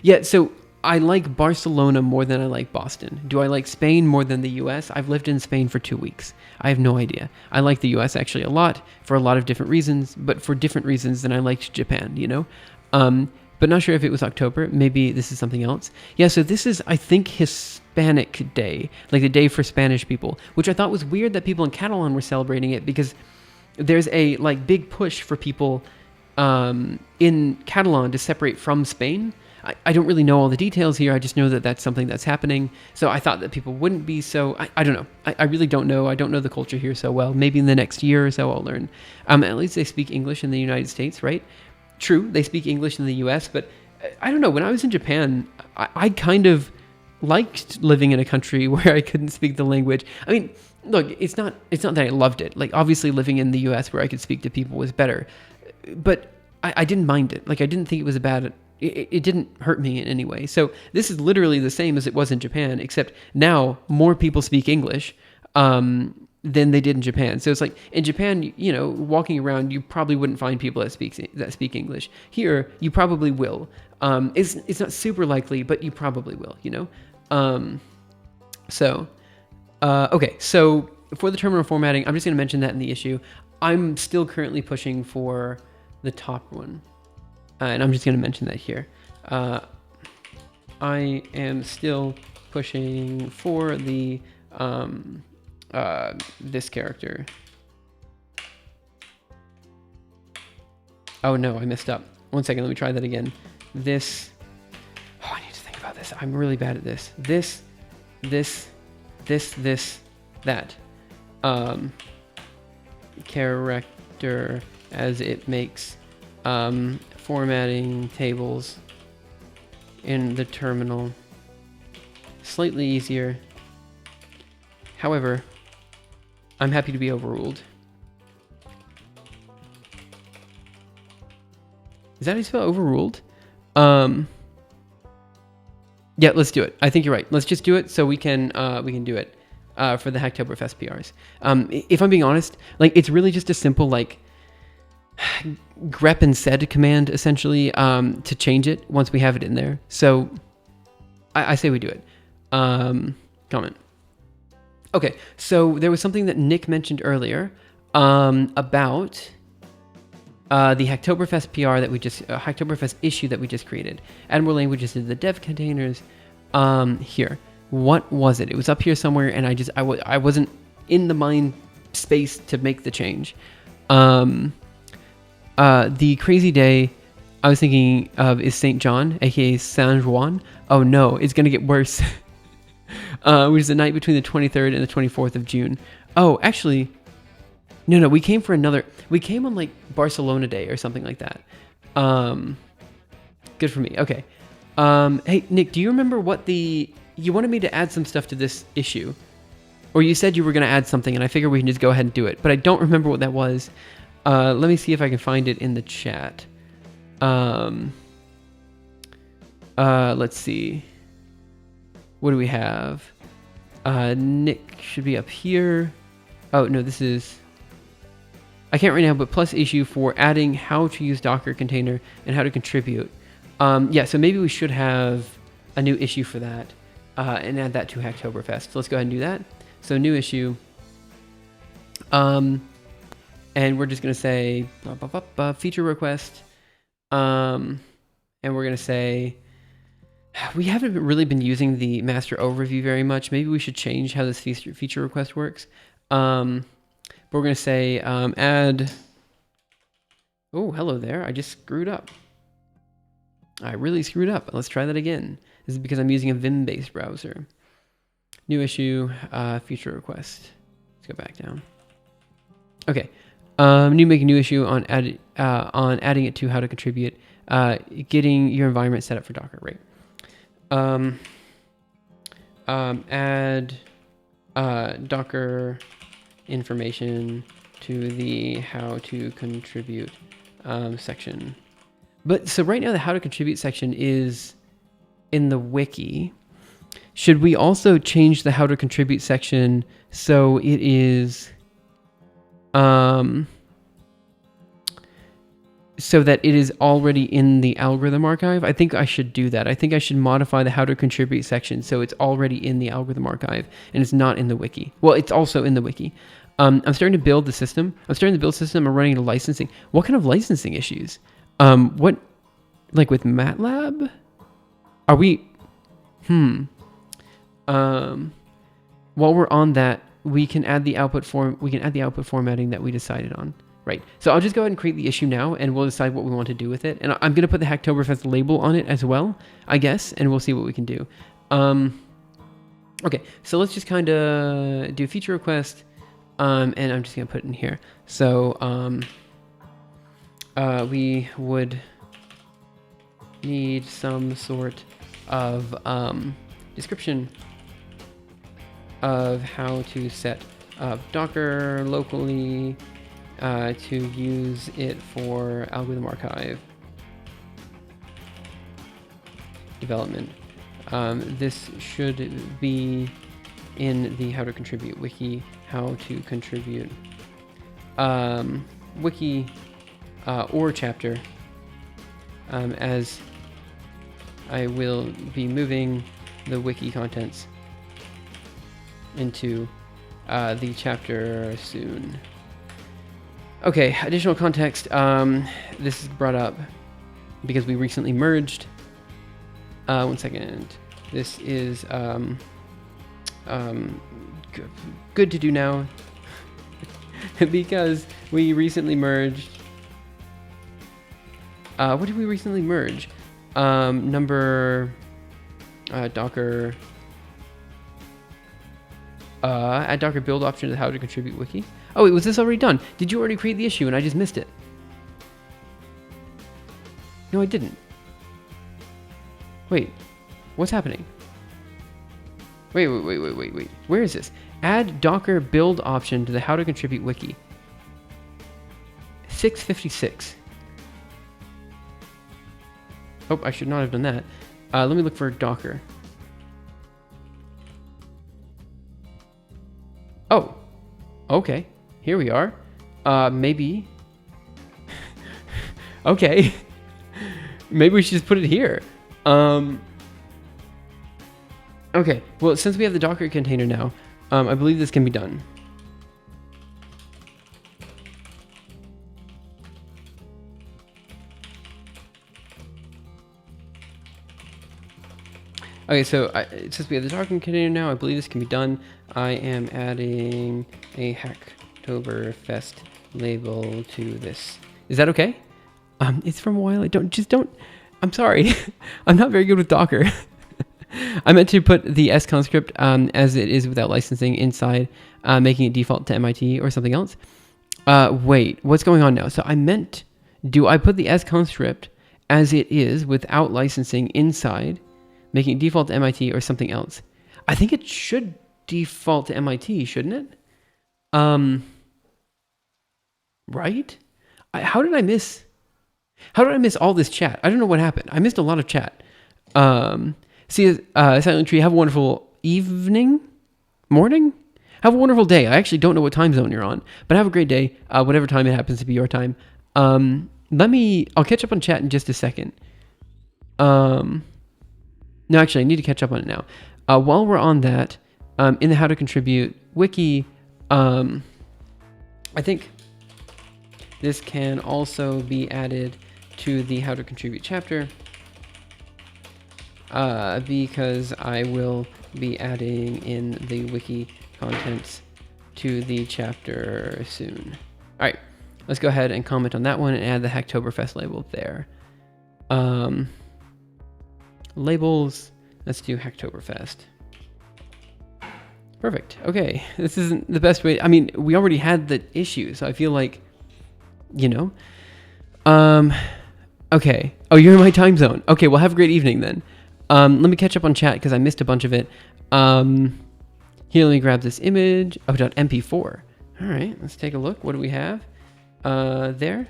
S1: yeah, so I like Barcelona more than I like Boston. Do I like Spain more than the US? I've lived in Spain for 2 weeks. I have no idea. I like the US actually a lot for a lot of different reasons, but for different reasons than I liked Japan, you know? But not sure if it was October. Maybe this is something else. Yeah, so this is, I think, Hispanic Day, like the day for Spanish people, which I thought was weird that people in Catalan were celebrating it, because there's a like big push for people in Catalan to separate from Spain. I don't really know all the details here. I just know that that's something that's happening. So I thought that people wouldn't be so... I don't know. I really don't know. I don't know the culture here so well. Maybe in the next year or so I'll learn. At least they speak English in the United States, right? True, they speak English in the US, but I don't know. When I was in Japan, I kind of liked living in a country where I couldn't speak the language. I mean, look, it's not that I loved it. Like, obviously living in the US where I could speak to people was better. But I didn't mind it. Like, I didn't think it was a bad... It didn't hurt me in any way. So this is literally the same as it was in Japan, except now more people speak English. than they did in Japan. So it's like in Japan, you know, walking around, you probably wouldn't find people that speak English. Here, you probably will. It's not super likely, but you probably will. You know. Okay. So for the terminal formatting, I'm just going to mention that in the issue. I'm still currently pushing for the top one, and I'm just going to mention that here. I am still pushing for the this character. Oh no, I messed up. 1 second, let me try that again. This, oh, I need to think about this. I'm really bad at this. That. Character as it makes formatting tables in the terminal slightly easier. However, I'm happy to be overruled. Is that how you spell overruled? Yeah, let's do it. I think you're right. Let's just do it so we can do it for the Hacktoberfest PRs. If I'm being honest, like it's really just a simple like grep and sed command essentially to change it once we have it in there. So I say we do it. Comment. Okay, so there was something that Nick mentioned earlier about the Hacktoberfest PR that we just, Hacktoberfest issue that we just created. Add more languages to the dev containers. Here, what was it? It was up here somewhere, and I wasn't in the mind space to make the change. The crazy day I was thinking of is St. John, aka San Juan. Oh no, it's gonna get worse. Which is the night between the 23rd and the 24th of June. Oh, actually, no, we came on like Barcelona Day or something like that. Good for me. Okay. Hey, Nick, do you remember you wanted me to add some stuff to this issue? Or you said you were going to add something, and I figured we can just go ahead and do it. But I don't remember what that was. Let me see if I can find it in the chat. Let's see. What do we have? Nick should be up here. Oh, no, this is... I can't right now, but plus issue for adding how to use Docker container and how to contribute. Yeah, so maybe we should have a new issue for that and add that to Hacktoberfest. So let's go ahead and do that. So new issue. And we're just going to say feature request. And we're going to say... We haven't really been using the master overview very much. Maybe we should change how this feature request works. But we're going to say add... Oh, hello there. I just screwed up. I really screwed up. Let's try that again. This is because I'm using a Vim-based browser. New issue, feature request. Let's go back down. Okay. Make a new issue on adding it to how to contribute, getting your environment set up for Docker, right? Add Docker information to the how to contribute section. But so right now the how to contribute section is in the wiki. Should we also change the how to contribute section so it is so that it is already in the algorithm archive? I think I should do that. I think I should modify the how to contribute section so it's already in the algorithm archive and it's not in the wiki. Well, it's also in the wiki. I'm starting to build the system. I'm running into licensing. What kind of licensing issues? What, like with MATLAB? Are we, while we're on that, we can add the output formatting that we decided on. Right. So I'll just go ahead and create the issue now and we'll decide what we want to do with it. And I'm going to put the Hacktoberfest label on it as well, I guess, and we'll see what we can do. Okay, so let's just kind of do a feature request, and I'm just going to put it in here. So we would need some sort of description of how to set up Docker locally to use it for algorithm archive development. This should be in the how to contribute wiki, how to contribute wiki or chapter, as I will be moving the wiki contents into the chapter soon. Okay, additional context. This is brought up because we recently merged. One second. This is good to do now because we recently merged. What did we recently merge? Docker. Add Docker build option to how to contribute wiki. Oh wait, was this already done? Did you already create the issue and I just missed it? No, I didn't. Wait, what's happening? Wait. Where is this? Add Docker build option to the how to contribute wiki. 656. Oh, I should not have done that. Let me look for Docker. Oh, okay. Here we are. Maybe. Okay. Maybe we should just put it here. Okay. Well, since we have the Docker container now, I believe this can be done. Okay, so since we have the Docker container now, I believe this can be done. I am adding a Hacktoberfest label to this. Is that okay? It's from a while. I'm sorry. I'm not very good with Docker. I meant to put the scon script as it is without licensing inside, making it default to MIT or something else. Wait, what's going on now? So do I put the scon script as it is without licensing inside, making it default to MIT or something else? I think it should default to MIT, shouldn't it? Right? How did I miss all this chat? I don't know what happened. I missed a lot of chat. See, Silent Tree, have a wonderful morning? Have a wonderful day. I actually don't know what time zone you're on, but have a great day, whatever time it happens to be your time. I'll catch up on chat in just a second. No, actually, I need to catch up on it now. While we're on that, in the how to contribute wiki, I think this can also be added to the how to contribute chapter, because I will be adding in the wiki contents to the chapter soon. All right, let's go ahead and comment on that one and add the Hacktoberfest label there. Labels, let's do Hacktoberfest. Perfect. Okay, this isn't the best way. I mean, we already had the issue, so I feel like, okay. Oh, you're in my time zone. Okay, well, have a great evening then. Let me catch up on chat because I missed a bunch of it. Here, let me grab this image. Oh, .mp4. All right, let's take a look. What do we have? There.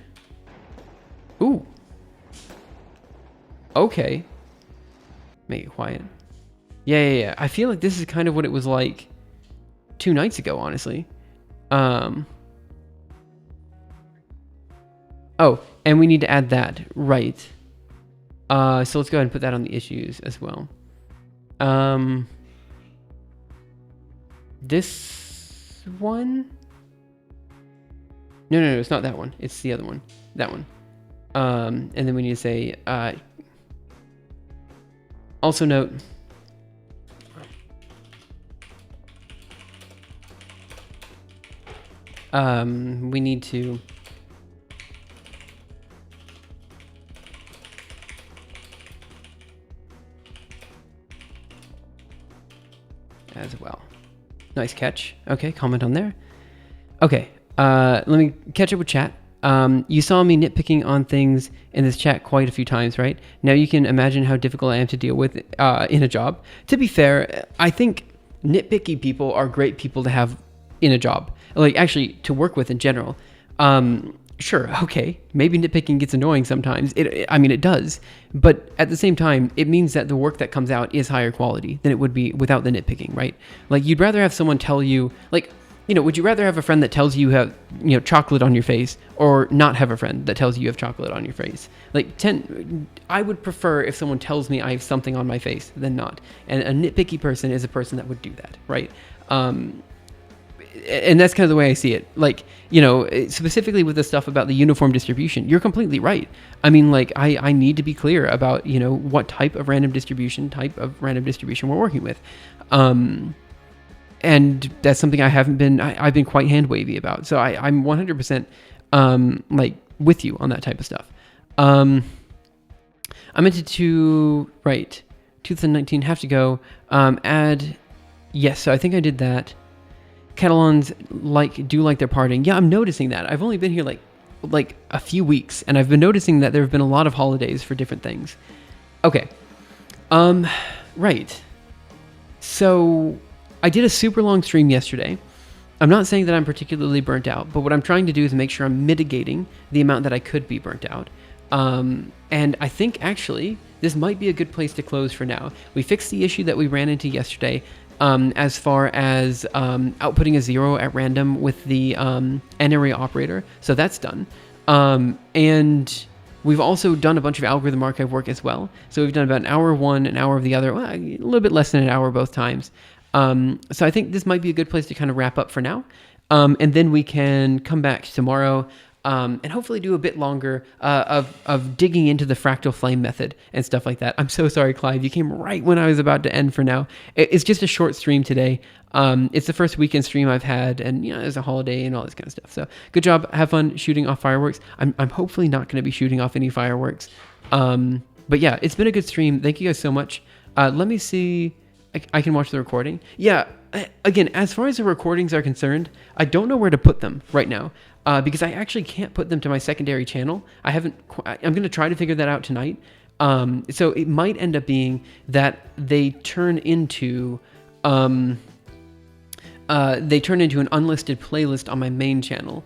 S1: Ooh. Okay. Make it quiet. Yeah. I feel like this is kind of what it was like 2 nights ago, honestly. Oh, and we need to add that, right? So let's go ahead and put that on the issues as well. This one? No, it's not that one. It's the other one. That one. And then we need to say, also note, we need to as well. Nice catch. Okay, comment on there. Okay, let me catch up with chat. You saw me nitpicking on things in this chat quite a few times, right? Now you can imagine how difficult I am to deal with in a job. To be fair, I think nitpicky people are great people to have in a job, like actually to work with in general. Sure, okay, maybe nitpicking gets annoying sometimes. I mean, it does. But at the same time, it means that the work that comes out is higher quality than it would be without the nitpicking, right? Like, you'd rather have someone tell you, like, would you rather have a friend that tells you have, chocolate on your face, or not have a friend that tells you have chocolate on your face? Like, I would prefer if someone tells me I have something on my face than not. And a nitpicky person is a person that would do that, right? And that's kind of the way I see it. Like, specifically with the stuff about the uniform distribution, you're completely right. I mean, like, I need to be clear about, what type of random distribution we're working with. And that's something I've been quite hand wavy about. So I'm 100%, like, with you on that type of stuff. I meant to, right, 2019, have to go, add, yes, so I think I did that. Catalans do like their partying. Yeah, I'm noticing that. I've only been here like a few weeks, and I've been noticing that there have been a lot of holidays for different things. Okay. Right. So I did a super long stream yesterday. I'm not saying that I'm particularly burnt out, but what I'm trying to do is make sure I'm mitigating the amount that I could be burnt out. And I think actually this might be a good place to close for now. We fixed the issue that we ran into yesterday. As far as outputting a 0 at random with the n-array operator. So that's done. And we've also done a bunch of algorithm archive work as well. So we've done about an hour of one, an hour of the other, a little bit less than an hour both times. So I think this might be a good place to kind of wrap up for now. And then we can come back tomorrow and hopefully do a bit longer of digging into the fractal flame method and stuff like that. I'm so sorry, Clive. You came right when I was about to end for now. It's just a short stream today. It's the first weekend stream I've had, and there's a holiday and all this kind of stuff. So good job. Have fun shooting off fireworks. I'm hopefully not going to be shooting off any fireworks. But yeah, it's been a good stream. Thank you guys so much. Let me see. I can watch the recording. Yeah. Again, as far as the recordings are concerned, I don't know where to put them right now. Because I actually can't put them to my secondary channel. I'm going to try to figure that out tonight. So it might end up being that they turn into an unlisted playlist on my main channel.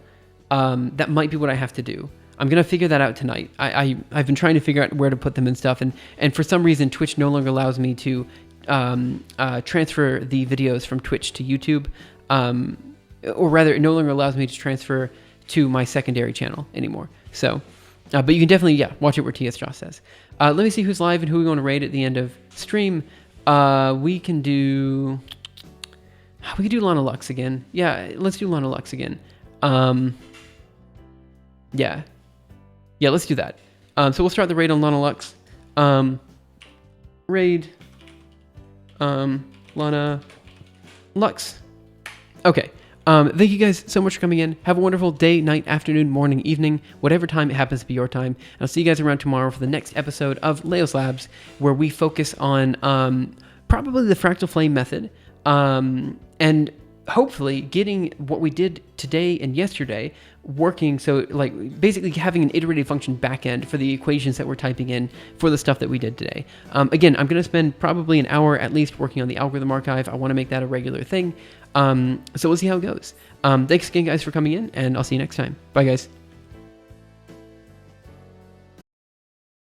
S1: That might be what I have to do. I'm going to figure that out tonight. I've been trying to figure out where to put them and stuff. And for some reason, Twitch no longer allows me to transfer the videos from Twitch to YouTube. Or rather, it no longer allows me to transfer to my secondary channel anymore. So, but you can definitely, watch it where TS Josh says. Let me see who's live and who we want to raid at the end of stream. We can do Lana Lux again. Yeah, let's do Lana Lux again. Yeah, let's do that. So we'll start the raid on Lana Lux. Raid, Lana Lux. Okay. Thank you guys so much for coming in. Have a wonderful day, night, afternoon, morning, evening, whatever time it happens to be your time. And I'll see you guys around tomorrow for the next episode of Leo's Labs, where we focus on probably the fractal flame method, and hopefully getting what we did today and yesterday working. So like basically having an iterative function backend for the equations that we're typing in for the stuff that we did today. Again, I'm going to spend probably an hour at least working on the algorithm archive. I want to make that a regular thing. So we'll see how it goes. Thanks again, guys, for coming in, and I'll see you next time. Bye, guys.